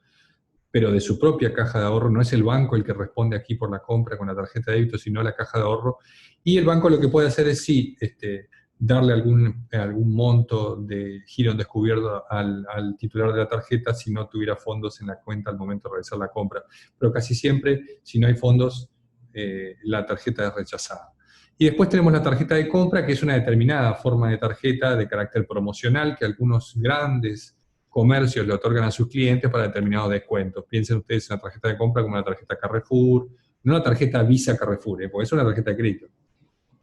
pero de su propia caja de ahorro. No es el banco el que responde aquí por la compra con la tarjeta de débito, sino la caja de ahorro. Y el banco lo que puede hacer es sí, darle algún monto de giro en descubierto al titular de la tarjeta si no tuviera fondos en la cuenta al momento de realizar la compra. Pero casi siempre, si no hay fondos, la tarjeta es rechazada. Y después tenemos la tarjeta de compra, que es una determinada forma de tarjeta de carácter promocional que algunos grandes comercios le otorgan a sus clientes para determinados descuentos. Piensen ustedes en la tarjeta de compra como la tarjeta Carrefour, no la tarjeta Visa Carrefour, porque es una tarjeta de crédito.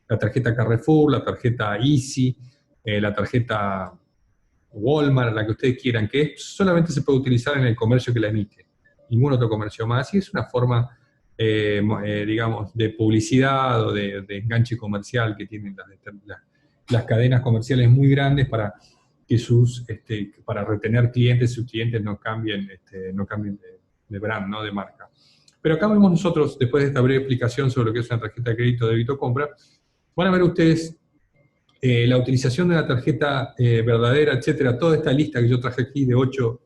La tarjeta Carrefour, la tarjeta Easy, la tarjeta Walmart, la que ustedes quieran, que solamente se puede utilizar en el comercio que la emite, ningún otro comercio más, y es una forma, digamos, de publicidad o de enganche comercial que tienen las cadenas comerciales muy grandes para que para retener clientes, sus clientes no cambien de brand, ¿no? De marca. Pero acá vemos nosotros, después de esta breve explicación sobre lo que es una tarjeta de crédito, débito, compra, van a ver ustedes la utilización de la tarjeta verdadera, etcétera. Toda esta lista que yo traje aquí de 8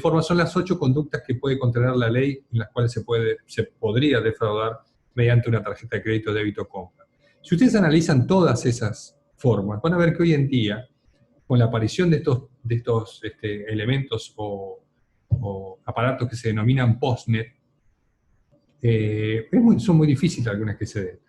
formas son las 8 conductas que puede contener la ley en las cuales se podría defraudar mediante una tarjeta de crédito, débito, compra. Si ustedes analizan todas esas formas, van a ver que hoy en día, con la aparición de estos elementos o aparatos que se denominan postnet, son muy difíciles algunas que se den.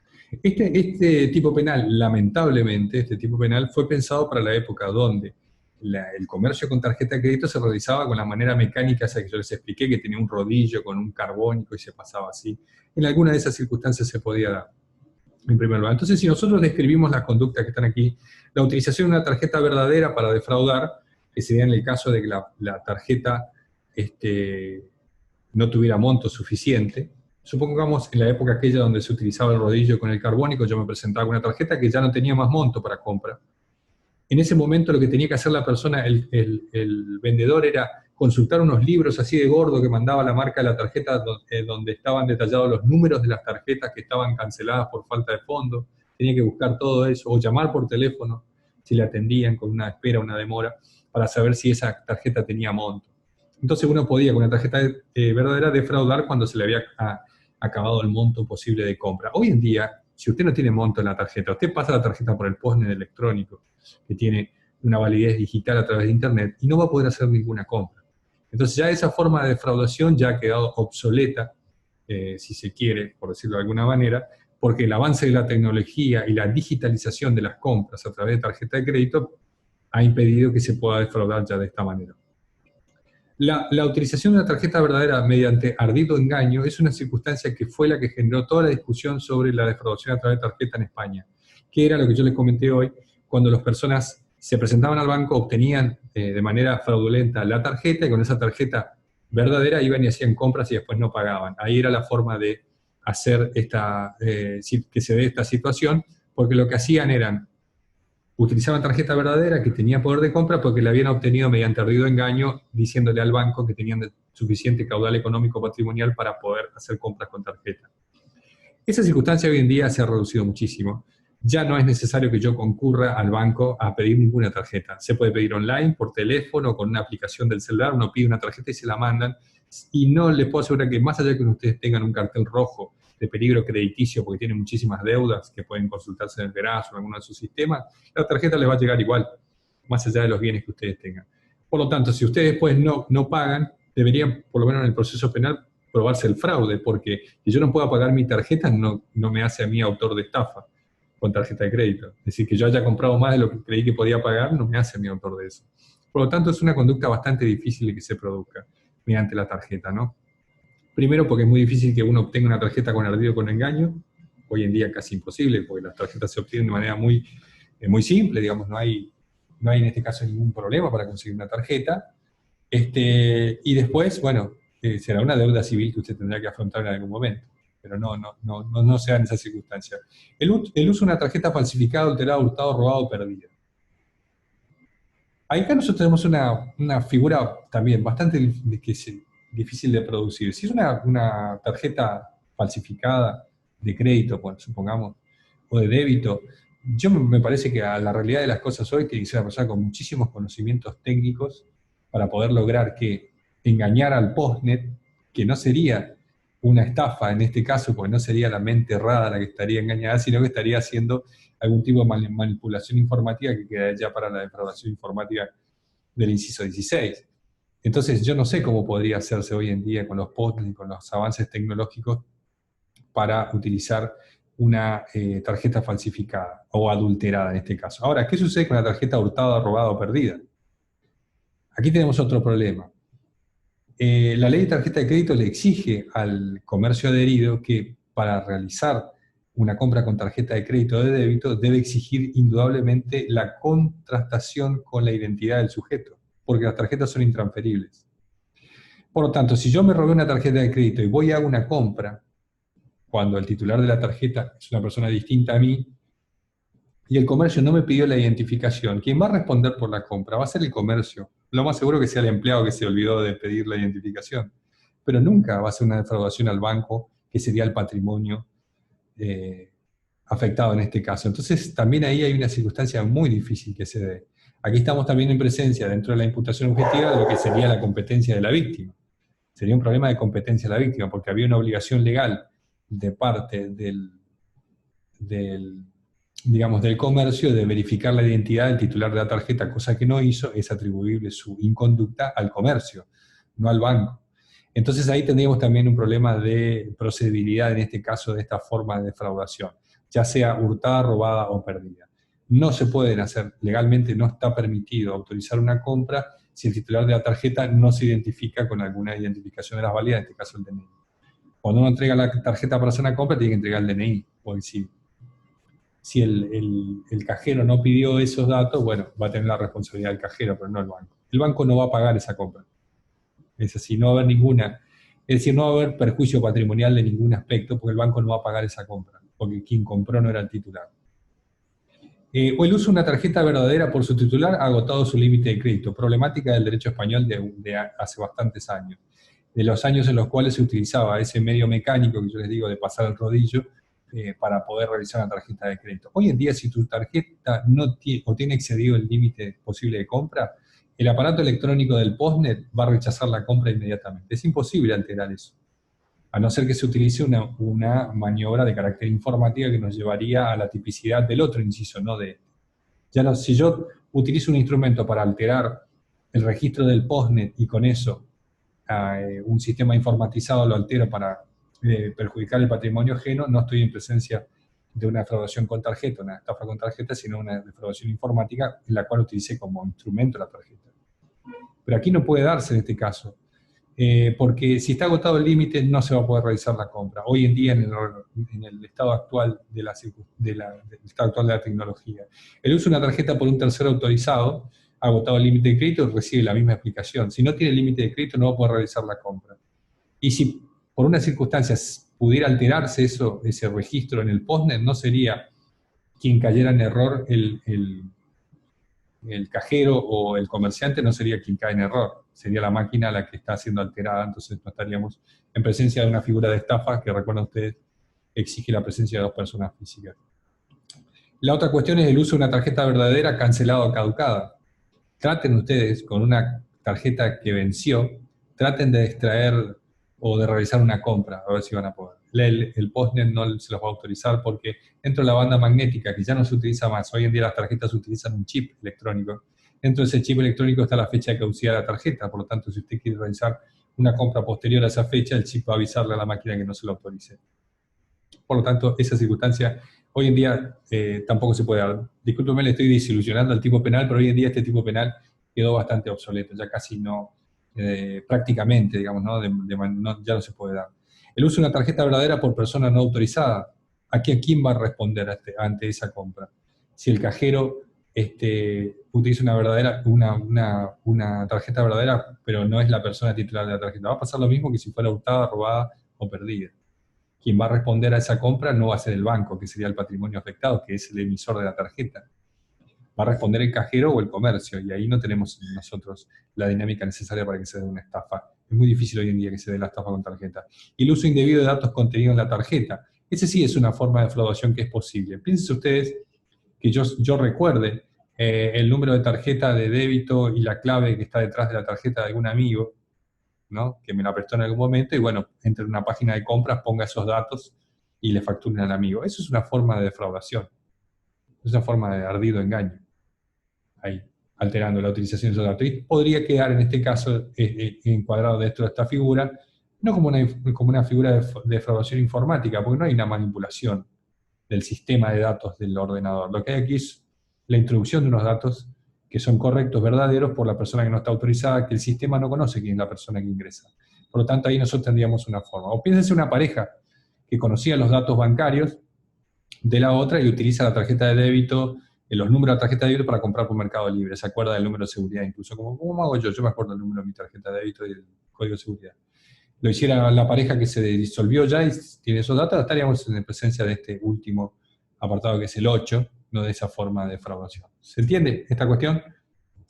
Este tipo penal, lamentablemente, este tipo penal fue pensado para la época donde el comercio con tarjeta de crédito se realizaba con la manera mecánica esa que yo les expliqué, que tenía un rodillo con un carbónico y se pasaba así. En alguna de esas circunstancias se podía dar, en primer lugar. Entonces, si nosotros describimos las conductas que están aquí, la utilización de una tarjeta verdadera para defraudar, que sería en el caso de que la tarjeta no tuviera monto suficiente. Supongamos en la época aquella donde se utilizaba el rodillo con el carbónico, yo me presentaba con una tarjeta que ya no tenía más monto para compra. En ese momento lo que tenía que hacer la persona, el vendedor, era consultar unos libros así de gordo que mandaba la marca de la tarjeta, donde estaban detallados los números de las tarjetas que estaban canceladas por falta de fondos. Tenía que buscar todo eso, o llamar por teléfono, si le atendían con una espera, una demora, para saber si esa tarjeta tenía monto. Entonces uno podía con una tarjeta verdadera defraudar cuando se le había acabado el monto posible de compra. Hoy en día, si usted no tiene monto en la tarjeta, usted pasa la tarjeta por el postnet electrónico, que tiene una validez digital a través de Internet, y no va a poder hacer ninguna compra. Entonces ya esa forma de defraudación ya ha quedado obsoleta, si se quiere, por decirlo de alguna manera, porque el avance de la tecnología y la digitalización de las compras a través de tarjeta de crédito ha impedido que se pueda defraudar ya de esta manera. La utilización de una tarjeta verdadera mediante ardido engaño es una circunstancia que fue la que generó toda la discusión sobre la defraudación a través de tarjeta en España, que era lo que yo les comenté hoy, cuando las personas se presentaban al banco, obtenían de manera fraudulenta la tarjeta, y con esa tarjeta verdadera iban y hacían compras y después no pagaban. Ahí era la forma de hacer que se dé esta situación, porque lo que hacían eran utilizaban tarjeta verdadera que tenía poder de compra porque la habían obtenido mediante ardido engaño, diciéndole al banco que tenían suficiente caudal económico patrimonial para poder hacer compras con tarjeta. Esa circunstancia hoy en día se ha reducido muchísimo. Ya no es necesario que yo concurra al banco a pedir ninguna tarjeta. Se puede pedir online, por teléfono, con una aplicación del celular, uno pide una tarjeta y se la mandan. Y no les puedo asegurar que más allá de que ustedes tengan un cartel rojo de peligro crediticio porque tienen muchísimas deudas que pueden consultarse en el GRAS o en alguno de sus sistemas, la tarjeta les va a llegar igual, más allá de los bienes que ustedes tengan. Por lo tanto, si ustedes después no pagan, deberían, por lo menos en el proceso penal, probarse el fraude, porque si yo no puedo pagar mi tarjeta, no me hace a mí autor de estafa. con tarjeta de crédito. Es decir, que yo haya comprado más de lo que creí que podía pagar no me hace mi autor de eso. Por lo tanto, es una conducta bastante difícil de que se produzca mediante la tarjeta, ¿no? Primero, porque es muy difícil que uno obtenga una tarjeta con ardido o con engaño. Hoy en día casi imposible, porque las tarjetas se obtienen de manera muy simple, digamos, no hay en este caso ningún problema para conseguir una tarjeta. Y después, bueno, será una deuda civil que usted tendrá que afrontar en algún momento, pero no se da en esa circunstancia. El uso de una tarjeta falsificada, alterada, hurtada, robada o perdida. Acá nosotros tenemos una figura también bastante difícil de producir. Si es una tarjeta falsificada de crédito, bueno, supongamos, o de débito, me parece que a la realidad de las cosas hoy tiene que ser una persona con muchísimos conocimientos técnicos para poder lograr que engañar al postnet, que no sería una estafa en este caso, porque no sería la mente errada la que estaría engañada, sino que estaría haciendo algún tipo de manipulación informática que queda ya para la defraudación informática del inciso 16. Entonces yo no sé cómo podría hacerse hoy en día con los postnets y con los avances tecnológicos para utilizar una tarjeta falsificada o adulterada en este caso. Ahora, ¿qué sucede con la tarjeta hurtada, robada o perdida? Aquí tenemos otro problema. La ley de tarjeta de crédito le exige al comercio adherido que para realizar una compra con tarjeta de crédito o de débito debe exigir indudablemente la contrastación con la identidad del sujeto, porque las tarjetas son intransferibles. Por lo tanto, si yo me robé una tarjeta de crédito y voy a una compra, cuando el titular de la tarjeta es una persona distinta a mí, y el comercio no me pidió la identificación, quien va a responder por la compra va a ser el comercio. Lo más seguro que sea el empleado que se olvidó de pedir la identificación. Pero nunca va a ser una defraudación al banco, que sería el patrimonio afectado en este caso. Entonces, también ahí hay una circunstancia muy difícil que se dé. Aquí estamos también en presencia, dentro de la imputación objetiva, de lo que sería la competencia de la víctima. Sería un problema de competencia de la víctima, porque había una obligación legal de parte digamos, del comercio de verificar la identidad del titular de la tarjeta, cosa que no hizo. Es atribuible su inconducta al comercio, no al banco. Entonces ahí tendríamos también un problema de procedibilidad, en este caso, de esta forma de defraudación, ya sea hurtada, robada o perdida. No se pueden hacer, legalmente no está permitido autorizar una compra si el titular de la tarjeta no se identifica con alguna identificación de las válidas, en este caso el DNI. Cuando uno entrega la tarjeta para hacer una compra, tiene que entregar el DNI, porque si el cajero no pidió esos datos, bueno, va a tener la responsabilidad del cajero, pero no el banco. El banco no va a pagar esa compra. Es así, no va a haber es decir, no va a haber perjuicio patrimonial de ningún aspecto, porque el banco no va a pagar esa compra, porque quien compró no era el titular. O el uso de una tarjeta verdadera por su titular ha agotado su límite de crédito, problemática del derecho español de hace bastantes años, de los años en los cuales se utilizaba ese medio mecánico que yo les digo de pasar el rodillo, para poder realizar una tarjeta de crédito. Hoy en día, si tu tarjeta no tiene excedido el límite posible de compra, el aparato electrónico del postnet va a rechazar la compra inmediatamente. Es imposible alterar eso, a no ser que se utilice una maniobra de carácter informática que nos llevaría a la tipicidad del otro inciso, no de... Si yo utilizo un instrumento para alterar el registro del postnet y con eso un sistema informatizado lo altero para perjudicar el patrimonio ajeno, no estoy en presencia de una defraudación con tarjeta, una estafa con tarjeta, sino una defraudación informática en la cual utilicé como instrumento la tarjeta. Pero aquí no puede darse en este caso, porque si está agotado el límite no se va a poder realizar la compra. Hoy en día, en el estado actual del estado actual de la tecnología, el uso de una tarjeta por un tercero autorizado, agotado el límite de crédito, recibe la misma explicación. Si no tiene límite de crédito no va a poder realizar la compra. Y si por unas circunstancias pudiera alterarse ese registro en el postnet, no sería quien cayera en error el cajero o el comerciante, no sería quien cae en error, sería la máquina la que está siendo alterada. Entonces no estaríamos en presencia de una figura de estafa que, recuerden ustedes, exige la presencia de dos personas físicas. La otra cuestión es el uso de una tarjeta verdadera cancelada o caducada. Traten ustedes con una tarjeta que venció, traten de extraer o de realizar una compra, a ver si van a poder. El postnet no se los va a autorizar porque dentro de la banda magnética, que ya no se utiliza más, hoy en día las tarjetas utilizan un chip electrónico, dentro de ese chip electrónico está la fecha de caducidad de la tarjeta, por lo tanto, si usted quiere realizar una compra posterior a esa fecha, el chip va a avisarle a la máquina que no se lo autorice. Por lo tanto, esa circunstancia hoy en día tampoco se puede dar. Discúlpeme, le estoy desilusionando al tipo penal, pero hoy en día este tipo penal quedó bastante obsoleto, ya casi no, prácticamente, digamos, ¿no? Ya no se puede dar. El uso de una tarjeta verdadera por persona no autorizada. ¿A quién va a responder ante esa compra? Si el cajero utiliza una tarjeta verdadera, pero no es la persona titular de la tarjeta, va a pasar lo mismo que si fuera hurtada, robada o perdida. Quien va a responder a esa compra no va a ser el banco, que sería el patrimonio afectado, que es el emisor de la tarjeta. Va a responder el cajero o el comercio, y ahí no tenemos nosotros la dinámica necesaria para que se dé una estafa. Es muy difícil hoy en día que se dé la estafa con tarjeta. Y el uso indebido de datos contenidos en la tarjeta. Ese sí es una forma de defraudación que es posible. Piensen ustedes que yo recuerde el número de tarjeta de débito y la clave que está detrás de la tarjeta de algún amigo, ¿no? Que me la prestó en algún momento, y bueno, entre en una página de compras, ponga esos datos y le facturen al amigo. Eso es una forma de defraudación, es una forma de ardido engaño, ahí, alterando la utilización de esos datos. Y podría quedar en este caso encuadrado dentro de esta figura, no como una figura de defraudación informática, porque no hay una manipulación del sistema de datos del ordenador. Lo que hay aquí es la introducción de unos datos que son correctos, verdaderos, por la persona que no está autorizada, que el sistema no conoce quién es la persona que ingresa. Por lo tanto, ahí nosotros tendríamos una forma. O piénsense una pareja que conocía los datos bancarios de la otra y utiliza la tarjeta de débito, los números de la tarjeta de débito para comprar por Mercado Libre. Se acuerda del número de seguridad incluso. ¿Cómo hago yo? Yo me acuerdo del número de mi tarjeta de débito y el código de seguridad. Lo hiciera la pareja que se disolvió ya y tiene esos datos, estaríamos en presencia de este último apartado que es el 8, no de esa forma de defraudación. ¿Se entiende esta cuestión?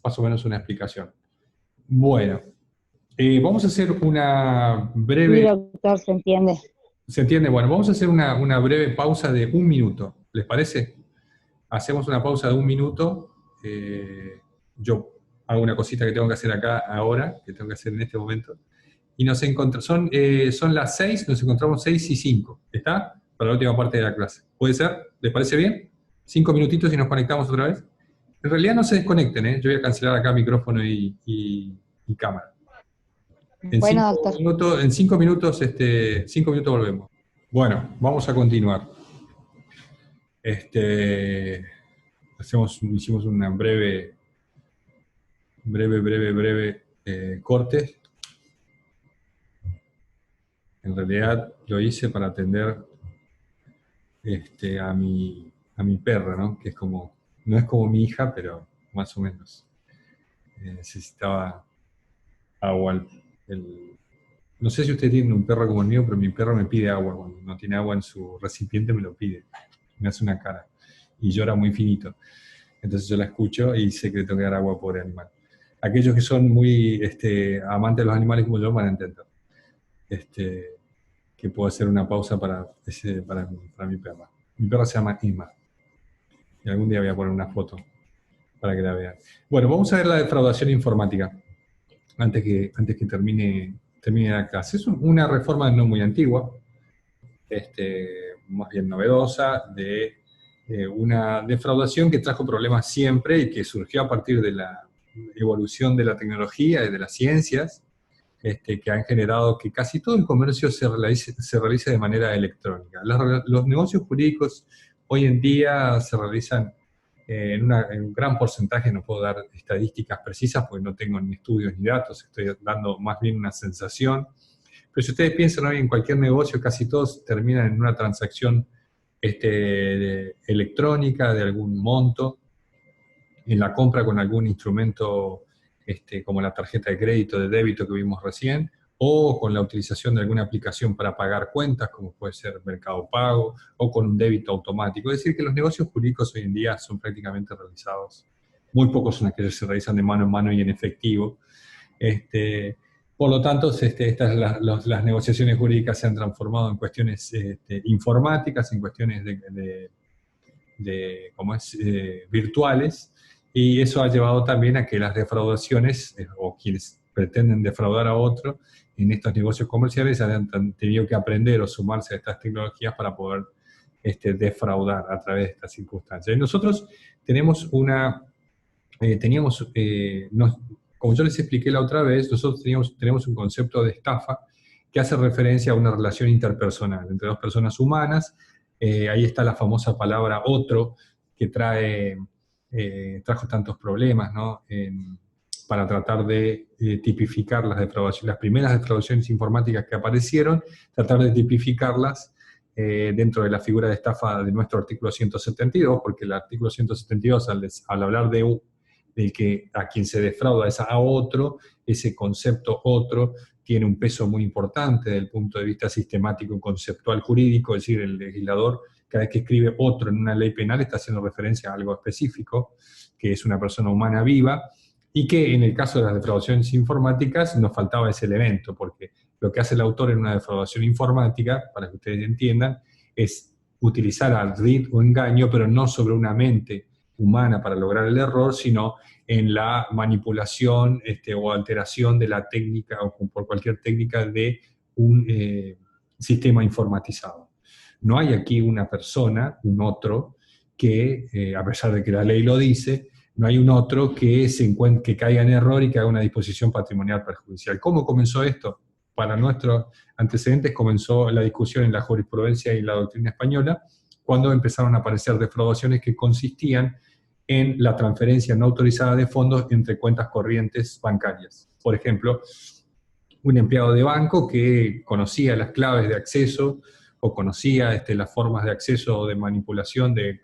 Más o menos una explicación. Bueno, vamos a hacer una Sí, breve... doctor, se entiende. ¿Se entiende? Bueno, vamos a hacer una breve pausa de 1 minuto. ¿Les parece? Hacemos una pausa de 1 minuto. Yo hago una cosita que tengo que hacer acá ahora, que tengo que hacer en este momento. Y nos encontramos, son las 6, nos encontramos 6:05, ¿está? Para la última parte de la clase. ¿Puede ser? ¿Les parece bien? 5 minutitos y nos conectamos otra vez. En realidad no se desconecten, ¿eh? Yo voy a cancelar acá micrófono y cámara. En Bueno, cinco doctor. minutos, en 5 minutos, 5 minutos volvemos. Bueno, vamos a continuar. Hicimos una breve corte. En realidad lo hice para atender a mi perra, ¿no? Que es como, no es como mi hija, pero más o menos. Necesitaba agua. No sé si usted tiene un perro como el mío, pero mi perro me pide agua. Cuando no tiene agua en su recipiente me lo pide. Me hace una cara. Y llora muy finito. Entonces yo la escucho y sé que le tengo que dar agua, pobre animal. Aquellos que son muy amantes de los animales como yo van a entender. Que puedo hacer una pausa para mi perra. Mi perra se llama Emma. Y algún día voy a poner una foto para que la vean. Bueno, vamos a ver la defraudación informática antes que termine la clase. Es una reforma no muy antigua, más bien novedosa, de una defraudación que trajo problemas siempre y que surgió a partir de la evolución de la tecnología y de las ciencias, que han generado que casi todo el comercio se realice de manera electrónica. Los negocios jurídicos hoy en día se realizan en un gran porcentaje, no puedo dar estadísticas precisas porque no tengo ni estudios ni datos, estoy dando más bien una sensación, pero si ustedes piensan hoy en cualquier negocio, casi todos terminan en una transacción electrónica de algún monto, en la compra con algún instrumento como la tarjeta de crédito, de débito que vimos recién, o con la utilización de alguna aplicación para pagar cuentas, como puede ser Mercado Pago, o con un débito automático. Es decir, que los negocios jurídicos hoy en día son prácticamente realizados. Muy pocos son aquellos que se realizan de mano en mano y en efectivo. Por lo tanto, las negociaciones jurídicas se han transformado en cuestiones informáticas, en cuestiones virtuales, y eso ha llevado también a que las defraudaciones, o quienes pretenden defraudar a otro en estos negocios comerciales, han tenido que aprender o sumarse a estas tecnologías para poder defraudar a través de estas circunstancias. Y nosotros tenemos como yo les expliqué la otra vez, nosotros tenemos un concepto de estafa que hace referencia a una relación interpersonal entre dos personas humanas. Ahí está la famosa palabra otro, que trajo tantos problemas, ¿no? Para tratar de tipificar las defraudaciones, las primeras defraudaciones informáticas que aparecieron, tratar de tipificarlas dentro de la figura de estafa de nuestro artículo 172, porque el artículo 172, al hablar de que a quien se defrauda es a otro, ese concepto otro tiene un peso muy importante desde el punto de vista sistemático y conceptual jurídico, es decir, el legislador cada vez que escribe otro en una ley penal está haciendo referencia a algo específico, que es una persona humana viva, y que en el caso de las defraudaciones informáticas nos faltaba ese elemento, porque lo que hace el autor en una defraudación informática, para que ustedes entiendan, es utilizar ardid o engaño, pero no sobre una mente humana para lograr el error, sino en la manipulación o alteración de la técnica o por cualquier técnica de un sistema informatizado. No hay aquí una persona, un otro, que, a pesar de que la ley lo dice, no hay un otro que caiga en error y que haga una disposición patrimonial perjudicial. ¿Cómo comenzó esto? Para nuestros antecedentes comenzó la discusión en la jurisprudencia y la doctrina española, cuando empezaron a aparecer defraudaciones que consistían en la transferencia no autorizada de fondos entre cuentas corrientes bancarias. Por ejemplo, un empleado de banco que conocía las claves de acceso o conocía las formas de acceso o de manipulación del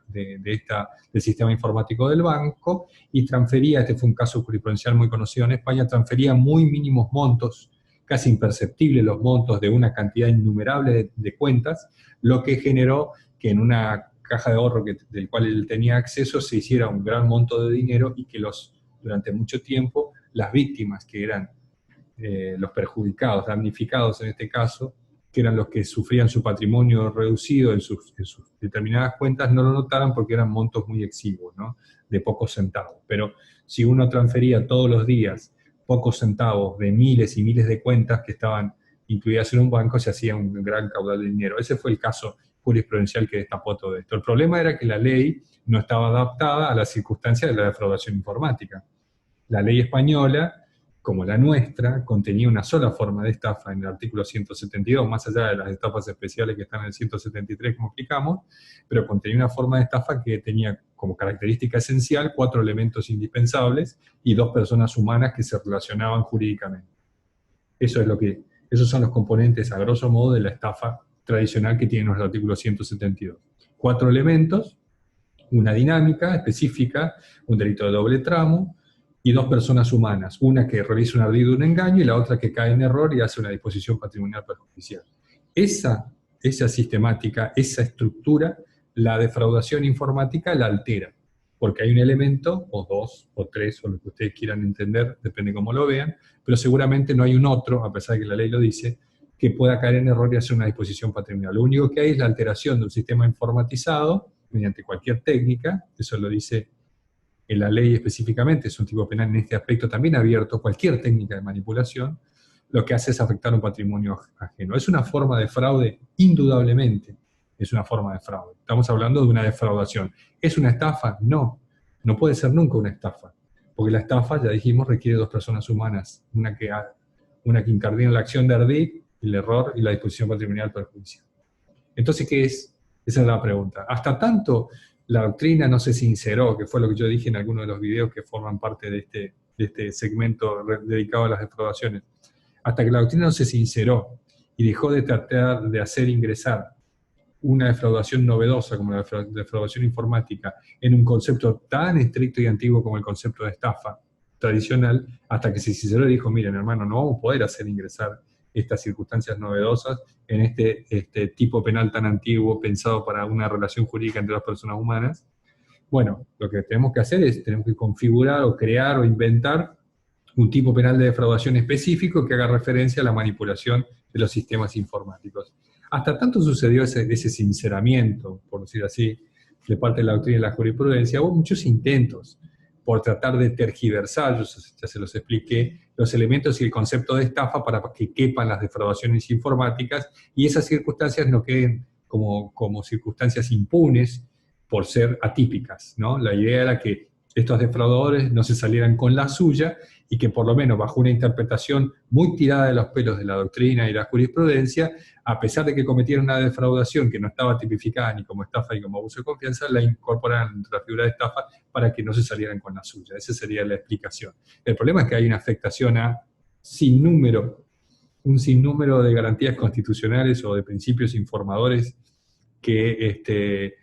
sistema informático del banco y transfería, este fue un caso jurisprudencial muy conocido en España, transfería muy mínimos montos, casi imperceptibles los montos de una cantidad innumerable de cuentas, lo que generó que en una caja de ahorro del cual él tenía acceso se hiciera un gran monto de dinero y que durante mucho tiempo las víctimas, que eran los perjudicados, damnificados en este caso, que eran los que sufrían su patrimonio reducido en sus determinadas cuentas, no lo notaran porque eran montos muy exiguos, ¿no? De pocos centavos. Pero si uno transfería todos los días pocos centavos de miles y miles de cuentas que estaban incluidas en un banco, se hacía un gran caudal de dinero. Ese fue el caso jurisprudencial que destapó todo esto. El problema era que la ley no estaba adaptada a las circunstancias de la defraudación informática. La ley española, como la nuestra, contenía una sola forma de estafa en el artículo 172, más allá de las estafas especiales que están en el 173, como explicamos, pero contenía una forma de estafa que tenía como característica esencial 4 elementos indispensables y 2 personas humanas que se relacionaban jurídicamente. Esos son los componentes, a grosso modo, de la estafa tradicional que tiene nuestro artículo 172. 4 elementos, una dinámica específica, un delito de doble tramo, y 2 personas humanas, una que realiza un ardid o un engaño y la otra que cae en error y hace una disposición patrimonial perjudicial. Esa sistemática, esa estructura, la defraudación informática la altera, porque hay un elemento, o 2, o 3, o lo que ustedes quieran entender, depende cómo lo vean, pero seguramente no hay un otro, a pesar de que la ley lo dice, que pueda caer en error y hacer una disposición patrimonial. Lo único que hay es la alteración de un sistema informatizado mediante cualquier técnica, eso lo dice en la ley específicamente, es un tipo penal en este aspecto también abierto, cualquier técnica de manipulación, lo que hace es afectar un patrimonio ajeno. ¿Es una forma de fraude? Indudablemente es una forma de fraude. Estamos hablando de una defraudación. ¿Es una estafa? No, no puede ser nunca una estafa, porque la estafa, ya dijimos, requiere 2 personas humanas, una que incardina la acción de ardid, el error y la disposición patrimonial perjudicial. Entonces, ¿qué es? Esa es la pregunta. Hasta tanto la doctrina no se sinceró, que fue lo que yo dije en algunos de los videos que forman parte de este segmento dedicado a las defraudaciones, hasta que la doctrina no se sinceró y dejó de tratar de hacer ingresar una defraudación novedosa como la defraudación informática en un concepto tan estricto y antiguo como el concepto de estafa tradicional, hasta que se sinceró y dijo, miren hermano, no vamos a poder hacer ingresar estas circunstancias novedosas en este tipo penal tan antiguo pensado para una relación jurídica entre 2 personas humanas. Bueno, lo que tenemos que hacer es, tenemos que configurar o crear o inventar un tipo penal de defraudación específico que haga referencia a la manipulación de los sistemas informáticos. Hasta tanto sucedió ese sinceramiento, por decir así, de parte de la doctrina y la jurisprudencia, hubo muchos intentos por tratar de tergiversar, yo ya se los expliqué, los elementos y el concepto de estafa para que quepan las defraudaciones informáticas y esas circunstancias no queden como circunstancias impunes por ser atípicas, ¿no? La idea era que estos defraudadores no se salieran con la suya y que por lo menos bajo una interpretación muy tirada de los pelos de la doctrina y la jurisprudencia, a pesar de que cometieron una defraudación que no estaba tipificada ni como estafa ni como abuso de confianza, la incorporaron entre la figura de estafa para que no se salieran con la suya. Esa sería la explicación. El problema es que hay una afectación a un sinnúmero de garantías constitucionales o de principios informadores que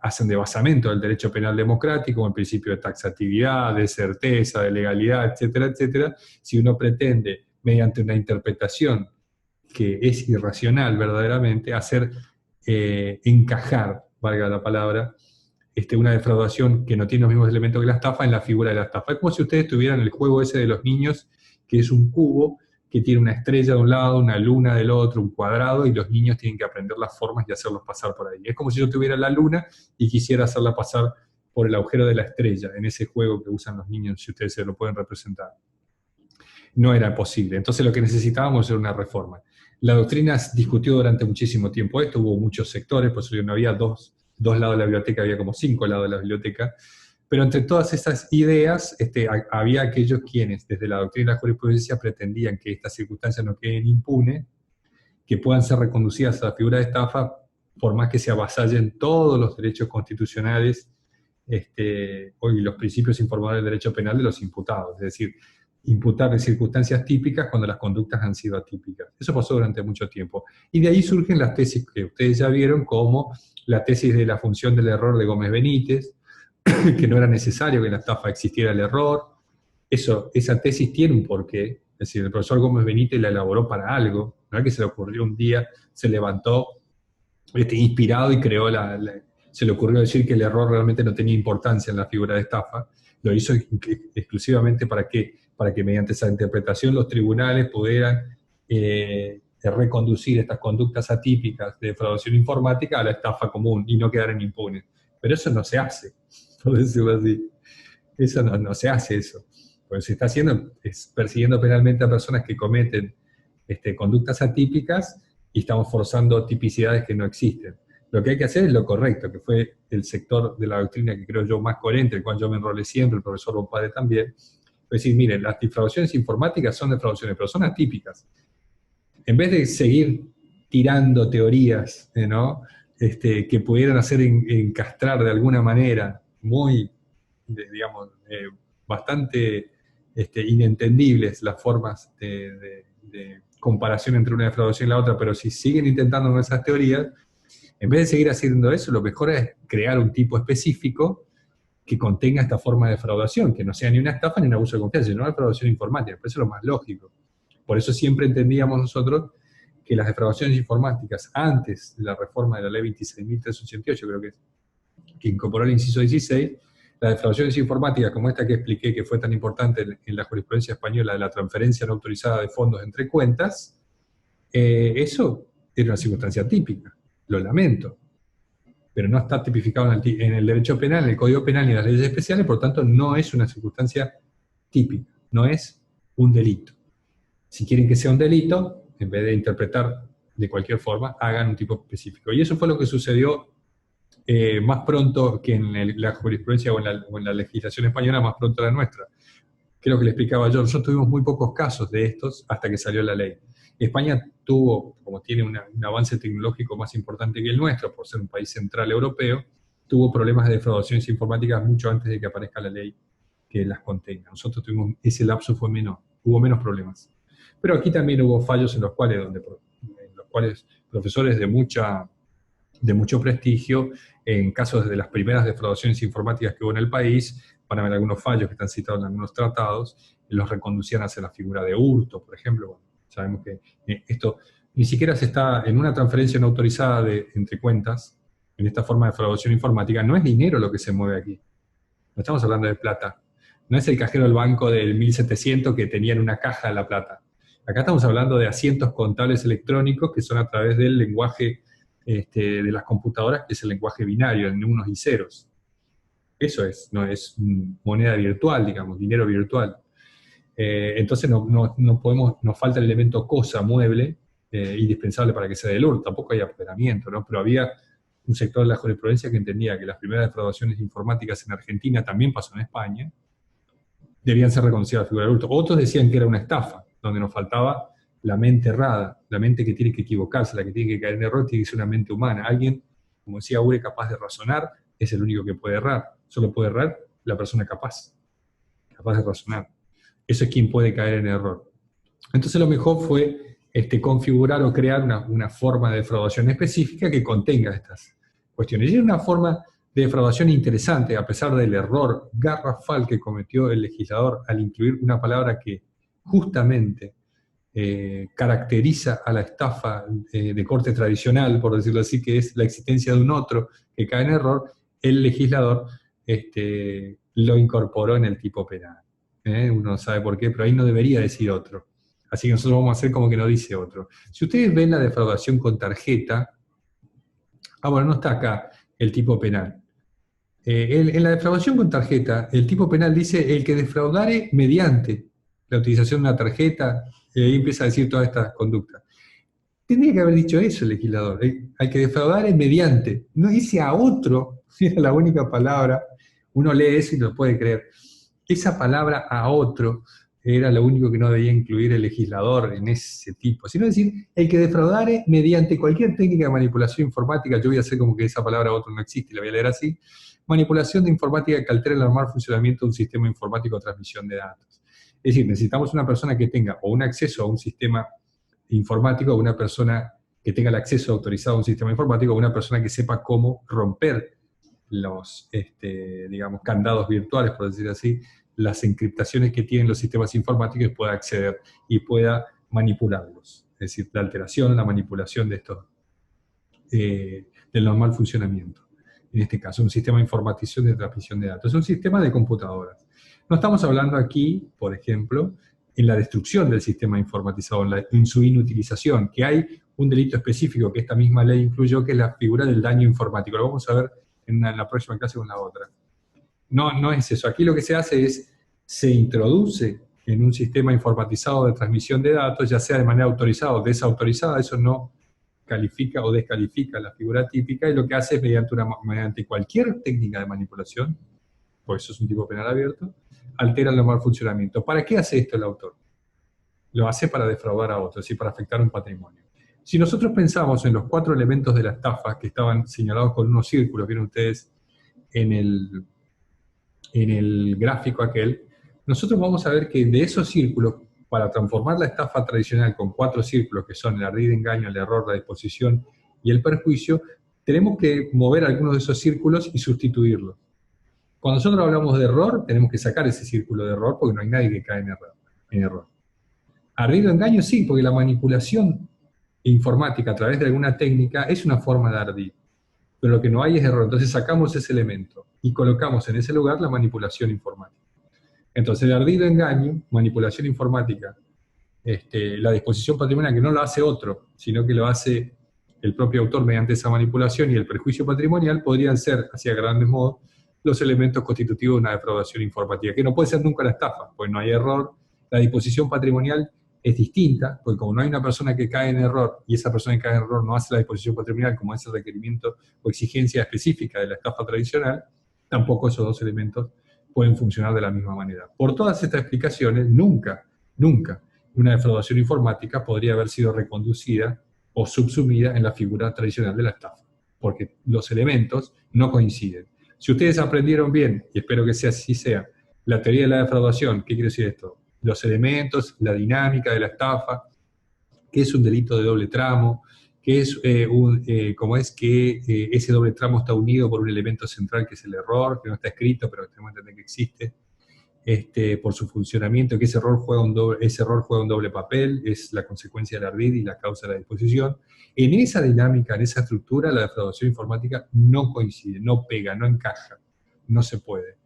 hacen de basamento del derecho penal democrático, como el principio de taxatividad, de certeza, de legalidad, etcétera, etcétera. Si uno pretende, mediante una interpretación que es irracional verdaderamente, hacer encajar, valga la palabra, una defraudación que no tiene los mismos elementos que la estafa en la figura de la estafa. Es como si ustedes tuvieran el juego ese de los niños, que es un cubo que tiene una estrella de un lado, una luna del otro, un cuadrado, y los niños tienen que aprender las formas y hacerlos pasar por ahí. Es como si yo tuviera la luna y quisiera hacerla pasar por el agujero de la estrella, en ese juego que usan los niños, si ustedes se lo pueden representar. No era posible. Entonces lo que necesitábamos era una reforma. La doctrina discutió durante muchísimo tiempo esto, hubo muchos sectores, por eso no había dos lados de la biblioteca, había como 5 lados de la biblioteca, pero entre todas esas ideas había aquellos quienes, desde la doctrina y la jurisprudencia, pretendían que estas circunstancias no queden impunes, que puedan ser reconducidas a la figura de estafa, por más que se avasallen todos los derechos constitucionales y los principios informadores del derecho penal de los imputados, es decir, imputar de circunstancias típicas cuando las conductas han sido atípicas. Eso pasó durante mucho tiempo. Y de ahí surgen las tesis que ustedes ya vieron, como la tesis de la función del error de Gómez Benítez, que no era necesario que en la estafa existiera el error. Esa tesis tiene un porqué. Es decir, el profesor Gómez Benítez la elaboró para algo. No es que se le ocurrió un día, se levantó inspirado y creó se le ocurrió decir que el error realmente no tenía importancia en la figura de estafa. Lo hizo exclusivamente para que mediante esa interpretación los tribunales pudieran reconducir estas conductas atípicas de defraudación informática a la estafa común y no quedaran impunes. Pero eso no se hace, por decirlo así. Eso no se hace eso. Lo que se está haciendo es persiguiendo penalmente a personas que cometen conductas atípicas y estamos forzando tipicidades que no existen. Lo que hay que hacer es lo correcto, que fue el sector de la doctrina que creo yo más coherente, el cual yo me enrolé siempre, el profesor Bompade también. Es decir, miren, las defraudaciones informáticas son defraudaciones, pero son atípicas. En vez de seguir tirando teorías, ¿no? Que pudieran hacer encastrar de alguna manera muy, digamos, bastante inentendibles las formas de comparación entre una defraudación y la otra, pero si siguen intentando con esas teorías, en vez de seguir haciendo eso, lo mejor es crear un tipo específico que contenga esta forma de defraudación, que no sea ni una estafa ni un abuso de confianza, sino una defraudación informática. Pero eso es lo más lógico. Por eso siempre entendíamos nosotros que las defraudaciones informáticas, antes de la reforma de la ley 26.388, creo que incorporó el inciso 16, las defraudaciones informáticas como esta que expliqué, que fue tan importante en la jurisprudencia española de la transferencia no autorizada de fondos entre cuentas, eso era una circunstancia típica, lo lamento, pero no está tipificado en el derecho penal, en el Código Penal ni en las leyes especiales, por lo tanto no es una circunstancia típica, no es un delito. Si quieren que sea un delito, en vez de interpretar de cualquier forma, hagan un tipo específico. Y eso fue lo que sucedió más pronto que en la jurisprudencia o en la legislación española, más pronto la nuestra. Que es lo que le explicaba yo, nosotros tuvimos muy pocos casos de estos hasta que salió la ley. España tuvo, como tiene un avance tecnológico más importante que el nuestro, por ser un país central europeo, tuvo problemas de defraudaciones informáticas mucho antes de que aparezca la ley que las contenga. Nosotros tuvimos, ese lapso fue menor, hubo menos problemas. Pero aquí también hubo fallos en los cuales profesores de mucho prestigio, en casos de las primeras defraudaciones informáticas que hubo en el país, van a haber algunos fallos que están citados en algunos tratados, los reconducían hacia la figura de hurto, por ejemplo. Bueno, sabemos que esto ni siquiera se está en una transferencia no autorizada entre cuentas, en esta forma de defraudación informática, no es dinero lo que se mueve aquí. No estamos hablando de plata. No es el cajero del banco del 1700 que tenía en una caja la plata. Acá estamos hablando de asientos contables electrónicos que son a través del lenguaje de las computadoras, que es el lenguaje binario, en unos y ceros. Eso no es moneda virtual, digamos, dinero virtual. Entonces nos falta el elemento cosa, mueble, indispensable para que sea del hurto. Tampoco hay apoderamiento, ¿no? Pero había un sector de la jurisprudencia que entendía que las primeras defraudaciones informáticas en Argentina, también pasó en España, debían ser reconocidas a la figura del hurto. Otros decían que era una estafa, donde nos faltaba la mente errada, la mente que tiene que equivocarse, la que tiene que caer en error, tiene que ser una mente humana. Alguien, como decía Ure, capaz de razonar, es el único que puede errar. Solo puede errar la persona capaz de razonar. Eso es quien puede caer en error. Entonces lo mejor fue configurar o crear una forma de defraudación específica que contenga estas cuestiones. Y era una forma de defraudación interesante, a pesar del error garrafal que cometió el legislador al incluir una palabra que justamente caracteriza a la estafa de corte tradicional, por decirlo así, que es la existencia de un otro que cae en error. El legislador lo incorporó en el tipo penal. Uno sabe por qué, pero ahí no debería decir otro. Así que nosotros vamos a hacer como que no dice otro. Si ustedes ven la defraudación con tarjeta, bueno, no está acá el tipo penal. En la defraudación con tarjeta, el tipo penal dice el que defraudare mediante la utilización de una tarjeta, y empieza a decir todas estas conductas. Tendría que haber dicho eso el legislador, al que defraudare mediante, no dice a otro, era la única palabra, uno lee eso y lo puede creer. Esa palabra a otro era lo único que no debía incluir el legislador en ese tipo, sino decir, el que defraudare mediante cualquier técnica de manipulación informática, yo voy a hacer como que esa palabra a otro no existe, la voy a leer así, manipulación de informática que altere el normal funcionamiento de un sistema informático de transmisión de datos. Es decir, necesitamos una persona que tenga o un acceso a un sistema informático, o una persona que tenga el acceso autorizado a un sistema informático, o una persona que sepa cómo romper los, digamos, candados virtuales, por decir así, las encriptaciones que tienen los sistemas informáticos y pueda acceder y pueda manipularlos. Es decir, la alteración, la manipulación de estos, del normal funcionamiento. En este caso, un sistema de informatización de transmisión de datos. Es un sistema de computadoras. No estamos hablando aquí, por ejemplo, en la destrucción del sistema informatizado, en su inutilización, que hay un delito específico que esta misma ley incluyó, que es la figura del daño informático. Lo vamos a ver en la próxima clase con la otra. No es eso. Aquí lo que se hace es, se introduce en un sistema informatizado de transmisión de datos, ya sea de manera autorizada o desautorizada, eso no califica o descalifica la figura típica, y lo que hace es mediante cualquier técnica de manipulación, por eso es un tipo penal abierto, altera el normal funcionamiento. ¿Para qué hace esto el autor? Lo hace para defraudar a otros y para afectar un patrimonio. Si nosotros pensamos en los 4 elementos de la estafa que estaban señalados con unos círculos, vieron ustedes en el gráfico aquel, nosotros vamos a ver que de esos círculos, para transformar la estafa tradicional con 4 círculos, que son el ardid, engaño, el error, la disposición y el perjuicio, tenemos que mover algunos de esos círculos y sustituirlos. Cuando nosotros hablamos de error, tenemos que sacar ese círculo de error porque no hay nadie que cae en error. Ardid o engaño sí, porque la manipulación informática a través de alguna técnica es una forma de ardid, pero lo que no hay es error. Entonces sacamos ese elemento y colocamos en ese lugar la manipulación informática. Entonces el ardid o engaño, manipulación informática, la disposición patrimonial, que no lo hace otro, sino que lo hace el propio autor mediante esa manipulación, y el perjuicio patrimonial podrían ser, así a grandes modos, los elementos constitutivos de una defraudación informática, que no puede ser nunca la estafa, pues no hay error. La disposición patrimonial es distinta, porque como no hay una persona que cae en error, y esa persona que cae en error no hace la disposición patrimonial como es el requerimiento o exigencia específica de la estafa tradicional, tampoco esos dos elementos pueden funcionar de la misma manera. Por todas estas explicaciones, nunca una defraudación informática podría haber sido reconducida o subsumida en la figura tradicional de la estafa, porque los elementos no coinciden. Si ustedes aprendieron bien, y espero que así sea, la teoría de la defraudación, ¿qué quiere decir esto? Los elementos, la dinámica de la estafa, qué es un delito de doble tramo, qué es cómo es que ese doble tramo está unido por un elemento central que es el error, que no está escrito, pero tenemos que entender que existe, por su funcionamiento, que ese error juega un doble papel, es la consecuencia del ardid y la causa de la disposición. En esa dinámica, en esa estructura, la defraudación informática no coincide, no pega, no encaja, no se puede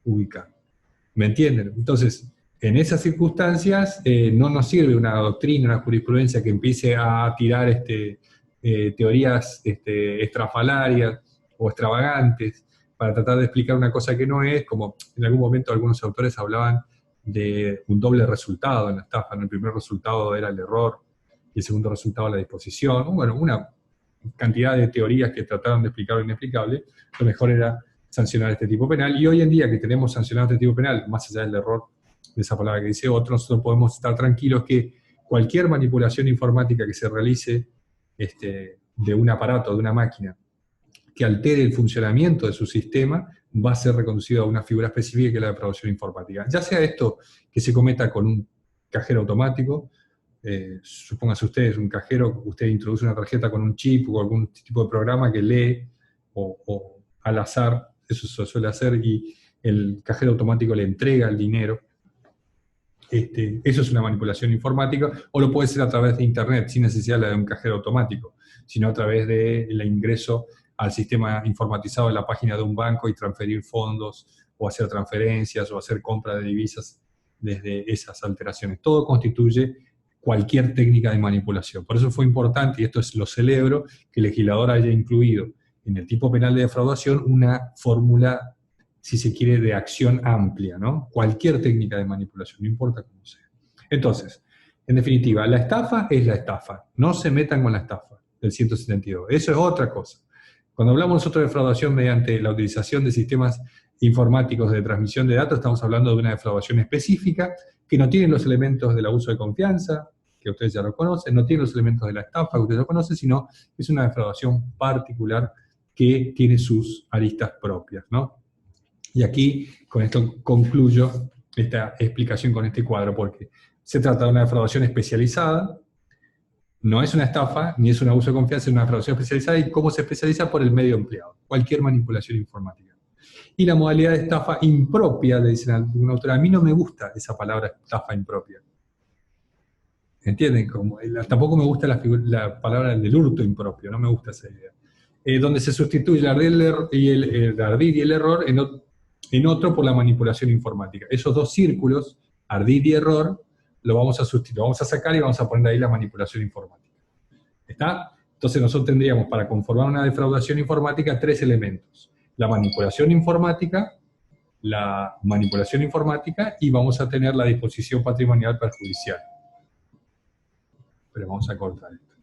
ubicar. ¿Me entienden? Entonces, en esas circunstancias no nos sirve una doctrina, una jurisprudencia que empiece a tirar teorías estrafalarias o extravagantes para tratar de explicar una cosa que no es, como en algún momento algunos autores hablaban de un doble resultado en la estafa, ¿no? El primer resultado era el error y el segundo resultado la disposición. Bueno, una cantidad de teorías que trataron de explicar lo inexplicable. Lo mejor era sancionar este tipo penal, y hoy en día que tenemos sancionado este tipo penal, más allá del error de esa palabra que dice otro, nosotros podemos estar tranquilos que cualquier manipulación informática que se realice de un aparato, de una máquina, que altere el funcionamiento de su sistema, va a ser reconducido a una figura específica que es la defraudación informática. Ya sea esto que se cometa con un cajero automático, supóngase ustedes un cajero, usted introduce una tarjeta con un chip o algún tipo de programa que lee o al azar, eso se suele hacer, y el cajero automático le entrega el dinero. Eso es una manipulación informática, o lo puede ser a través de Internet, sin necesidad de un cajero automático, sino a través del ingreso al sistema informatizado de la página de un banco y transferir fondos, o hacer transferencias, o hacer compra de divisas desde esas alteraciones. Todo constituye cualquier técnica de manipulación. Por eso fue importante, y esto lo celebro, que el legislador haya incluido en el tipo penal de defraudación una fórmula, si se quiere, de acción amplia, ¿no? Cualquier técnica de manipulación, no importa cómo sea. Entonces, en definitiva, la estafa es la estafa. No se metan con la estafa del 172. Eso es otra cosa. Cuando hablamos nosotros de defraudación mediante la utilización de sistemas informáticos de transmisión de datos, estamos hablando de una defraudación específica que no tiene los elementos del abuso de confianza, que ustedes ya lo conocen, no tiene los elementos de la estafa, que ustedes lo conocen, sino es una defraudación particular que tiene sus aristas propias, ¿no? Y aquí, con esto concluyo esta explicación con este cuadro, porque se trata de una defraudación especializada, no es una estafa, ni es un abuso de confianza, es una defraudación especializada, y cómo se especializa por el medio empleado, cualquier manipulación informática. Y la modalidad de estafa impropia, le dicen a un autor, a mí no me gusta esa palabra estafa impropia. ¿Entienden? Tampoco me gusta la palabra del hurto impropio, no me gusta esa idea. Donde se sustituye el ardid y el error en otro por la manipulación informática. Esos dos círculos, ardid y error, lo vamos a sustituir, lo vamos a sacar y vamos a poner ahí la manipulación informática. ¿Está? Entonces nosotros tendríamos para conformar una defraudación informática 3 elementos. La manipulación informática y vamos a tener la disposición patrimonial perjudicial. Pero vamos a cortar esto.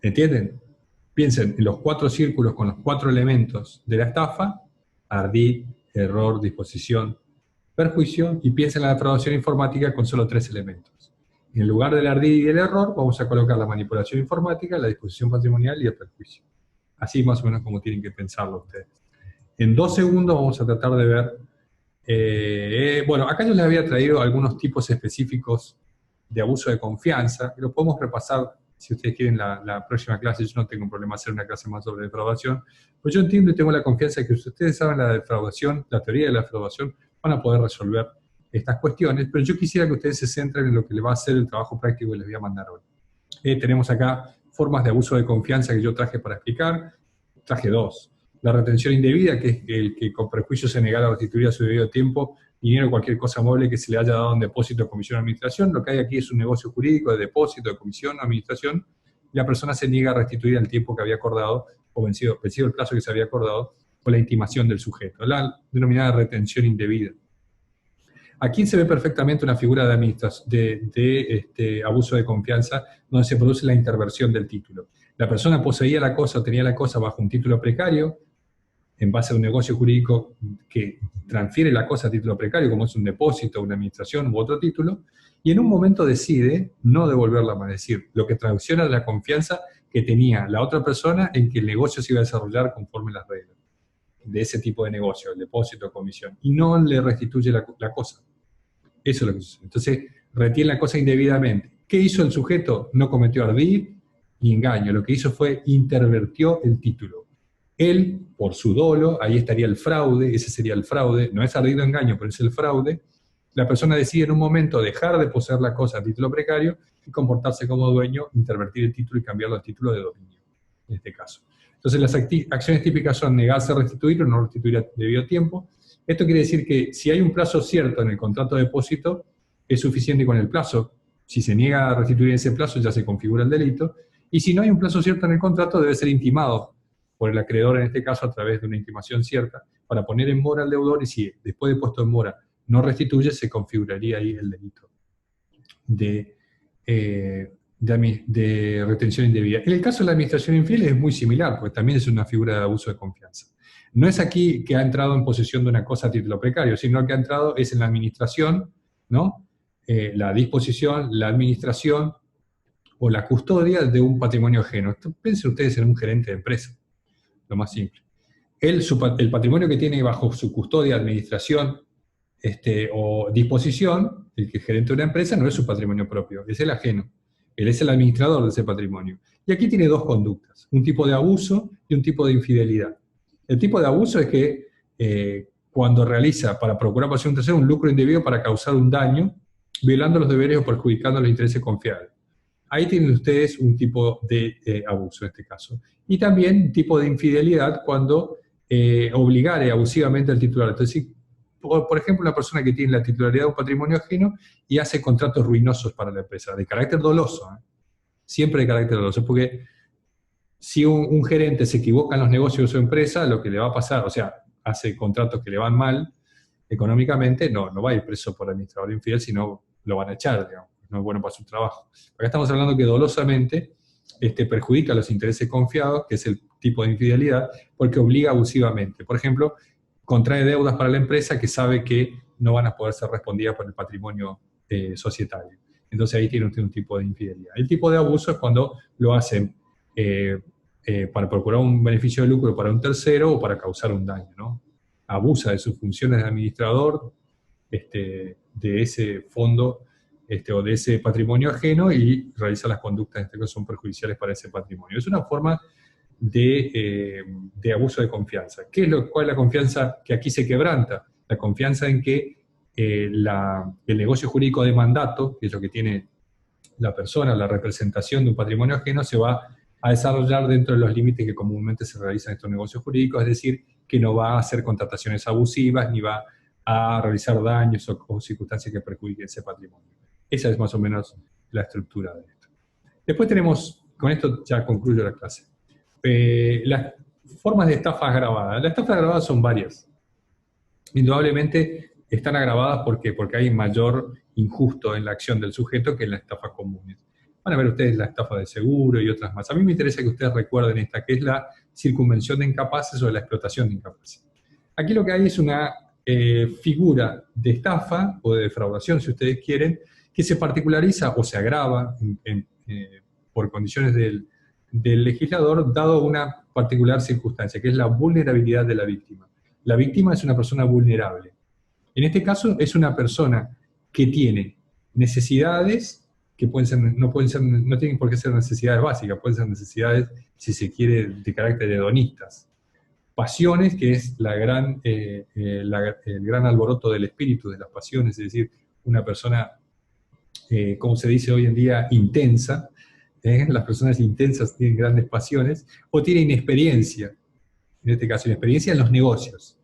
¿Entienden? Piensen en los 4 círculos con los 4 elementos de la estafa: ardid, error, disposición, perjuicio, y piensen en la defraudación informática con solo 3 elementos. En lugar del ardid y el error, vamos a colocar la manipulación informática, la disposición patrimonial y el perjuicio. Así más o menos como tienen que pensarlo ustedes. En 2 segundos vamos a tratar de ver... bueno, acá yo les había traído algunos tipos específicos de abuso de confianza, que lo podemos repasar si ustedes quieren la próxima clase. Yo no tengo problema hacer una clase más sobre defraudación, pues yo entiendo y tengo la confianza de que si ustedes saben la defraudación, la teoría de la defraudación, van a poder resolver estas cuestiones, pero yo quisiera que ustedes se centren en lo que les va a hacer el trabajo práctico que les voy a mandar hoy. Tenemos acá formas de abuso de confianza que yo traje para explicar. Traje 2. La retención indebida, que es el que con prejuicio se negara a restituir a su debido tiempo dinero o cualquier cosa mueble que se le haya dado en depósito, comisión o administración. Lo que hay aquí es un negocio jurídico de depósito, de comisión o administración, y la persona se niega a restituir el tiempo que había acordado, o vencido el plazo que se había acordado, por la intimación del sujeto, la denominada retención indebida. Aquí se ve perfectamente una figura de abuso de confianza, donde se produce la interversión del título. La persona poseía la cosa, tenía la cosa bajo un título precario, en base a un negocio jurídico que transfiere la cosa a título precario, como es un depósito, una administración u otro título, y en un momento decide no devolverla más, es decir, lo que traduciona la confianza que tenía la otra persona en que el negocio se iba a desarrollar conforme las reglas de ese tipo de negocio, el depósito, comisión, y no le restituye la cosa. Eso es lo que sucede. Entonces, retiene la cosa indebidamente. ¿Qué hizo el sujeto? No cometió ardid ni engaño. Lo que hizo fue intervertió el título. Él, por su dolo, ahí estaría el fraude, ese sería el fraude, no es ardid o engaño, pero es el fraude. La persona decide en un momento dejar de poseer la cosa a título precario y comportarse como dueño, intervertir el título y cambiarlo al título de dominio, en este caso. Entonces, las acciones típicas son negarse a restituir o no restituir a debido tiempo. Esto quiere decir que si hay un plazo cierto en el contrato de depósito, es suficiente con el plazo. Si se niega a restituir ese plazo, ya se configura el delito. Y si no hay un plazo cierto en el contrato, debe ser intimado por el acreedor, en este caso, a través de una intimación cierta, para poner en mora al deudor, y si después de puesto en mora no restituye, se configuraría ahí el delito de retención indebida. En el caso de la administración infiel es muy similar, porque también es una figura de abuso de confianza. no es aquí que ha entrado en posesión de una cosa a título precario, sino que ha entrado es en la administración, ¿no? La disposición, la administración o la custodia de un patrimonio ajeno. Piensen ustedes en un gerente de empresa, lo más simple. El patrimonio que tiene bajo su custodia, administración o disposición, el que gerente de una empresa, no es su patrimonio propio, es el ajeno. Él es el administrador de ese patrimonio. Y aquí tiene dos conductas, un tipo de abuso y un tipo de infidelidad. El tipo de abuso es que cuando realiza, para procurar para un tercero, un lucro indebido para causar un daño, violando los deberes o perjudicando los intereses confiables. Ahí tienen ustedes un tipo de abuso en este caso. Y también un tipo de infidelidad cuando obligare abusivamente al titular. Entonces, por ejemplo, una persona que tiene la titularidad de un patrimonio ajeno y hace contratos ruinosos para la empresa, de carácter doloso, siempre de carácter doloso, porque si un gerente se equivoca en los negocios de su empresa, lo que le va a pasar, o sea, hace contratos que le van mal económicamente, no va a ir preso por administrador infiel, sino lo van a echar, digamos, no es bueno para su trabajo. Acá estamos hablando que dolosamente perjudica los intereses confiados, que es el tipo de infidelidad, porque obliga abusivamente. Por ejemplo, contrae deudas para la empresa que sabe que no van a poder ser respondidas por el patrimonio societario. Entonces ahí tiene usted un tipo de infidelidad. El tipo de abuso es cuando lo hacen para procurar un beneficio de lucro para un tercero o para causar un daño, ¿no? Abusa de sus funciones de administrador de ese fondo o de ese patrimonio ajeno y realiza las conductas que son perjudiciales para ese patrimonio. Es una forma de abuso de confianza. ¿Cuál es la confianza que aquí se quebranta? La confianza en que el negocio jurídico de mandato, que es lo que tiene la persona, la representación de un patrimonio ajeno, se va a desarrollar dentro de los límites que comúnmente se realizan en estos negocios jurídicos, es decir, que no va a hacer contrataciones abusivas, ni va a realizar daños o circunstancias que perjudiquen ese patrimonio. Esa es más o menos la estructura de esto. Después tenemos, con esto ya concluyo la clase, las formas de estafa agravada. Las estafas agravadas son varias. Indudablemente están agravadas porque hay mayor injusto en la acción del sujeto que en la estafa común. Van a ver ustedes la estafa de seguro y otras más. A mí me interesa que ustedes recuerden esta, que es la circunvención de incapaces o la explotación de incapaces. Aquí lo que hay es una figura de estafa o de defraudación, si ustedes quieren, que se particulariza o se agrava por condiciones del legislador, dado una particular circunstancia, que es la vulnerabilidad de la víctima. La víctima es una persona vulnerable. En este caso es una persona que tiene necesidades que no tienen por qué ser necesidades básicas, pueden ser necesidades, si se quiere, de carácter hedonistas. Pasiones, que es el gran alboroto del espíritu, de las pasiones, es decir, una persona, como se dice hoy en día, intensa. Las personas intensas tienen grandes pasiones, o tienen inexperiencia, en este caso inexperiencia en los negocios,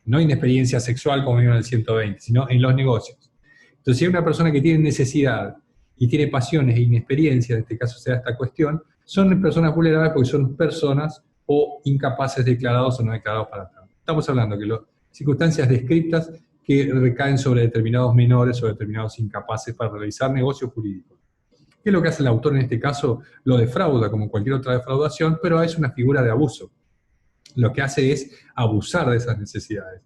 no inexperiencia sexual como vimos en el 120, sino en los negocios. Entonces, si hay una persona que tiene necesidad y tiene pasiones e inexperiencia, en este caso se da esta cuestión, son personas vulnerables porque son personas o incapaces declarados o no declarados para tal. Estamos hablando que las circunstancias descritas que recaen sobre determinados menores o determinados incapaces para realizar negocios jurídicos. ¿Qué es lo que hace el autor en este caso? Lo defrauda como cualquier otra defraudación, pero es una figura de abuso. Lo que hace es abusar de esas necesidades.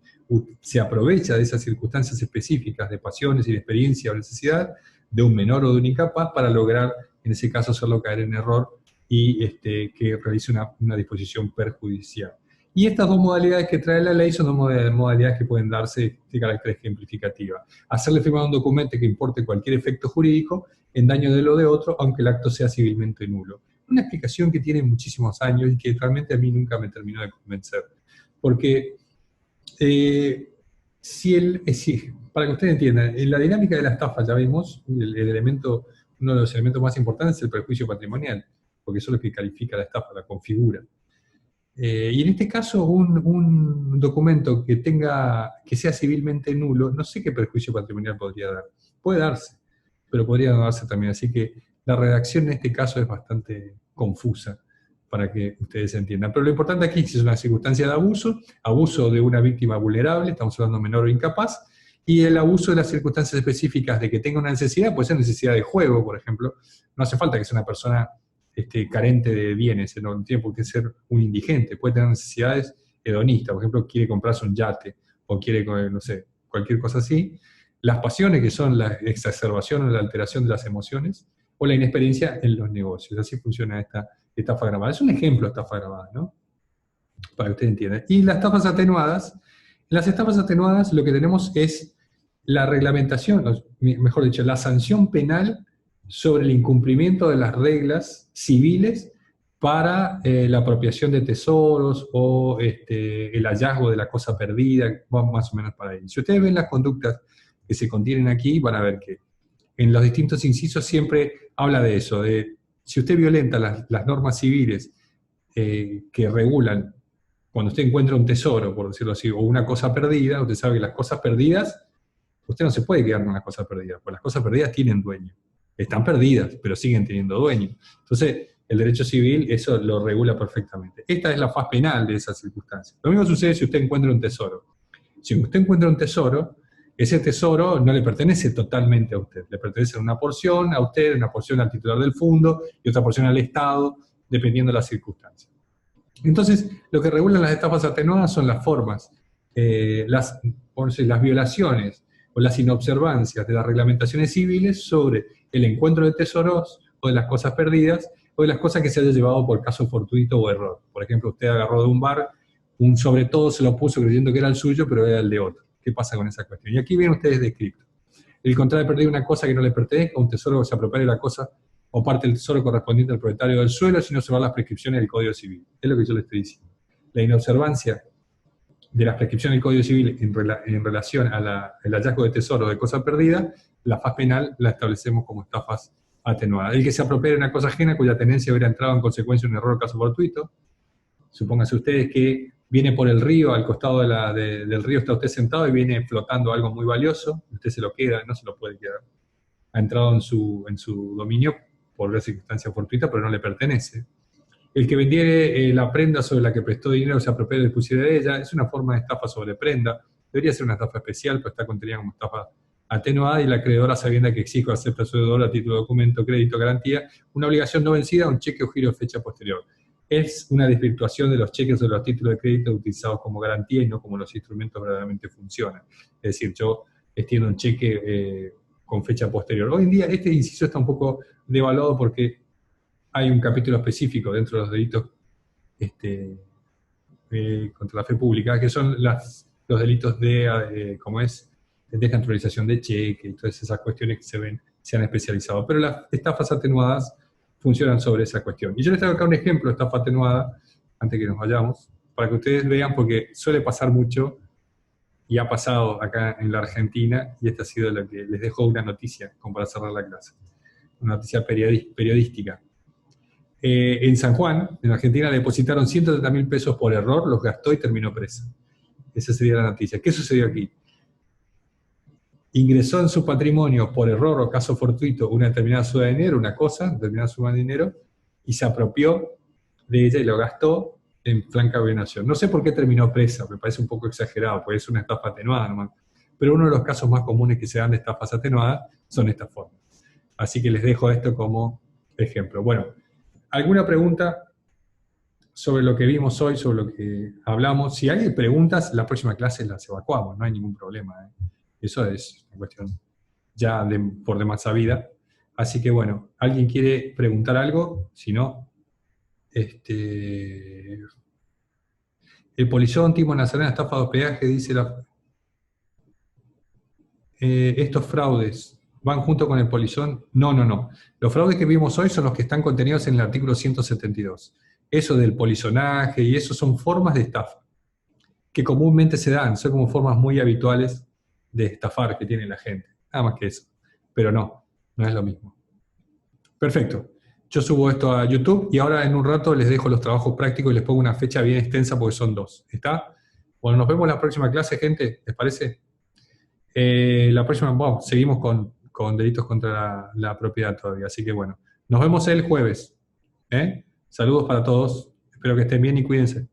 Se aprovecha de esas circunstancias específicas de pasiones, inexperiencia o necesidad de un menor o de un incapaz para lograr, en ese caso, hacerlo caer en error y que realice una disposición perjudicial. Y estas dos modalidades que trae la ley son dos modalidades que pueden darse de carácter ejemplificativa. Hacerle firmar un documento que importe cualquier efecto jurídico en daño de lo de otro, aunque el acto sea civilmente nulo. Una explicación que tiene muchísimos años y que realmente a mí nunca me terminó de convencer. Porque, para que ustedes entiendan, en la dinámica de la estafa ya vimos, uno de los elementos más importantes es el perjuicio patrimonial, porque eso es lo que califica la estafa, la configura. Y en este caso, un documento que sea civilmente nulo, no sé qué perjuicio patrimonial podría dar. Puede darse, pero podría no darse también. Así que la redacción en este caso es bastante confusa para que ustedes entiendan. Pero lo importante aquí es que es una circunstancia de abuso de una víctima vulnerable, estamos hablando menor o incapaz, y el abuso de las circunstancias específicas de que tenga una necesidad, puede ser necesidad de juego, por ejemplo. No hace falta que sea una persona carente de bienes, no tiene por qué ser un indigente, puede tener necesidades hedonista, por ejemplo, quiere comprarse un yate, o quiere, no sé, cualquier cosa así. Las pasiones, que son la exacerbación o la alteración de las emociones, o la inexperiencia en los negocios. Así funciona esta estafa grabada. Es un ejemplo de estafa grabada, ¿no? Para que ustedes entiendan. Y las estafas atenuadas, en las estafas atenuadas lo que tenemos es la reglamentación, mejor dicho, la sanción penal sobre el incumplimiento de las reglas civiles para la apropiación de tesoros o el hallazgo de la cosa perdida, va más o menos para ahí. Si ustedes ven las conductas que se contienen aquí, van a ver que en los distintos incisos siempre habla de eso, de si usted violenta las normas civiles que regulan cuando usted encuentra un tesoro, por decirlo así, o una cosa perdida, usted sabe que las cosas perdidas, usted no se puede quedar con las cosas perdidas, porque las cosas perdidas tienen dueño. Están perdidas, pero siguen teniendo dueño. Entonces, el derecho civil eso lo regula perfectamente. Esta es la faz penal de esas circunstancias. Lo mismo sucede si usted encuentra un tesoro. Si usted encuentra un tesoro, ese tesoro no le pertenece totalmente a usted, le pertenece una porción a usted, una porción al titular del fondo y otra porción al Estado, dependiendo de las circunstancias. Entonces, lo que regulan las estafas atenuadas son las formas, las violaciones o las inobservancias de las reglamentaciones civiles sobre el encuentro de tesoros o de las cosas perdidas o de las cosas que se haya llevado por caso fortuito o error. Por ejemplo, usted agarró de un bar, un sobre todo se lo puso creyendo que era el suyo, pero era el de otro. ¿Qué pasa con esa cuestión? Y aquí ven ustedes descrito. El contrario de perder una cosa que no le pertenezca, un tesoro que se apropie de la cosa o parte del tesoro correspondiente al propietario del suelo, sin observar las prescripciones del Código Civil. Es lo que yo le estoy diciendo. La inobservancia de las prescripciones del Código Civil en relación al hallazgo de tesoro de cosa perdida, la faz penal la establecemos como estafas atenuadas. El que se apropie de una cosa ajena cuya tenencia hubiera entrado en consecuencia de un error o caso fortuito, supónganse ustedes que viene por el río, al costado del río está usted sentado y viene flotando algo muy valioso, usted se lo queda, no se lo puede quedar. Ha entrado en su dominio por la circunstancia fortuita, pero no le pertenece. El que vendiere la prenda sobre la que prestó dinero se apropie y pusiera de ella, es una forma de estafa sobre prenda, debería ser una estafa especial, pero está contenida como estafa atenuada, y la acreedora, sabiendo que exige o acepta a su deudor a título de documento, crédito, garantía, una obligación no vencida, un cheque o giro de fecha posterior. Es una desvirtuación de los cheques o de los títulos de crédito utilizados como garantía y no como los instrumentos verdaderamente funcionan. Es decir, yo extiendo un cheque con fecha posterior. Hoy en día este inciso está un poco devaluado porque hay un capítulo específico dentro de los delitos contra la fe pública, que son los delitos de, de desnaturalización de cheque y todas esas cuestiones que se han especializado. Pero las estafas atenuadas funcionan sobre esa cuestión. Y yo les traigo acá un ejemplo de estafa atenuada, antes que nos vayamos, para que ustedes vean, porque suele pasar mucho, y ha pasado acá en la Argentina, y esta ha sido lo que les dejo una noticia, como para cerrar la clase, una noticia periodística. En San Juan, en Argentina, le depositaron 130.000 pesos por error, los gastó y terminó presa. Esa sería la noticia. ¿Qué sucedió aquí? Ingresó en su patrimonio por error o caso fortuito una determinada suma de dinero, una cosa, determinada suma de dinero, y se apropió de ella y lo gastó en franca violación. No sé por qué terminó presa, me parece un poco exagerado, porque es una estafa atenuada nomás. Pero uno de los casos más comunes que se dan de estafas atenuadas son estas formas. Así que les dejo esto como ejemplo. Bueno, ¿alguna pregunta sobre lo que vimos hoy, sobre lo que hablamos? Si hay preguntas, la próxima clase las evacuamos, no hay ningún problema. Eso es una cuestión ya por demás sabida. Así que bueno, ¿alguien quiere preguntar algo? Si no, el polizón, timo nazarena, estafa de hospedaje, dice estos fraudes van junto con el polizón. No. Los fraudes que vimos hoy son los que están contenidos en el artículo 172. Eso del polizonaje y eso son formas de estafa que comúnmente se dan, son como formas muy habituales de estafar que tiene la gente. Nada más que eso. Pero no es lo mismo. Perfecto. Yo subo esto a YouTube y ahora en un rato les dejo los trabajos prácticos y les pongo una fecha bien extensa porque son 2. ¿Está? Bueno, nos vemos en la próxima clase, gente. ¿Les parece? La próxima, bueno, seguimos con delitos contra la propiedad todavía. Así que bueno, nos vemos el jueves. Saludos para todos. Espero que estén bien y cuídense.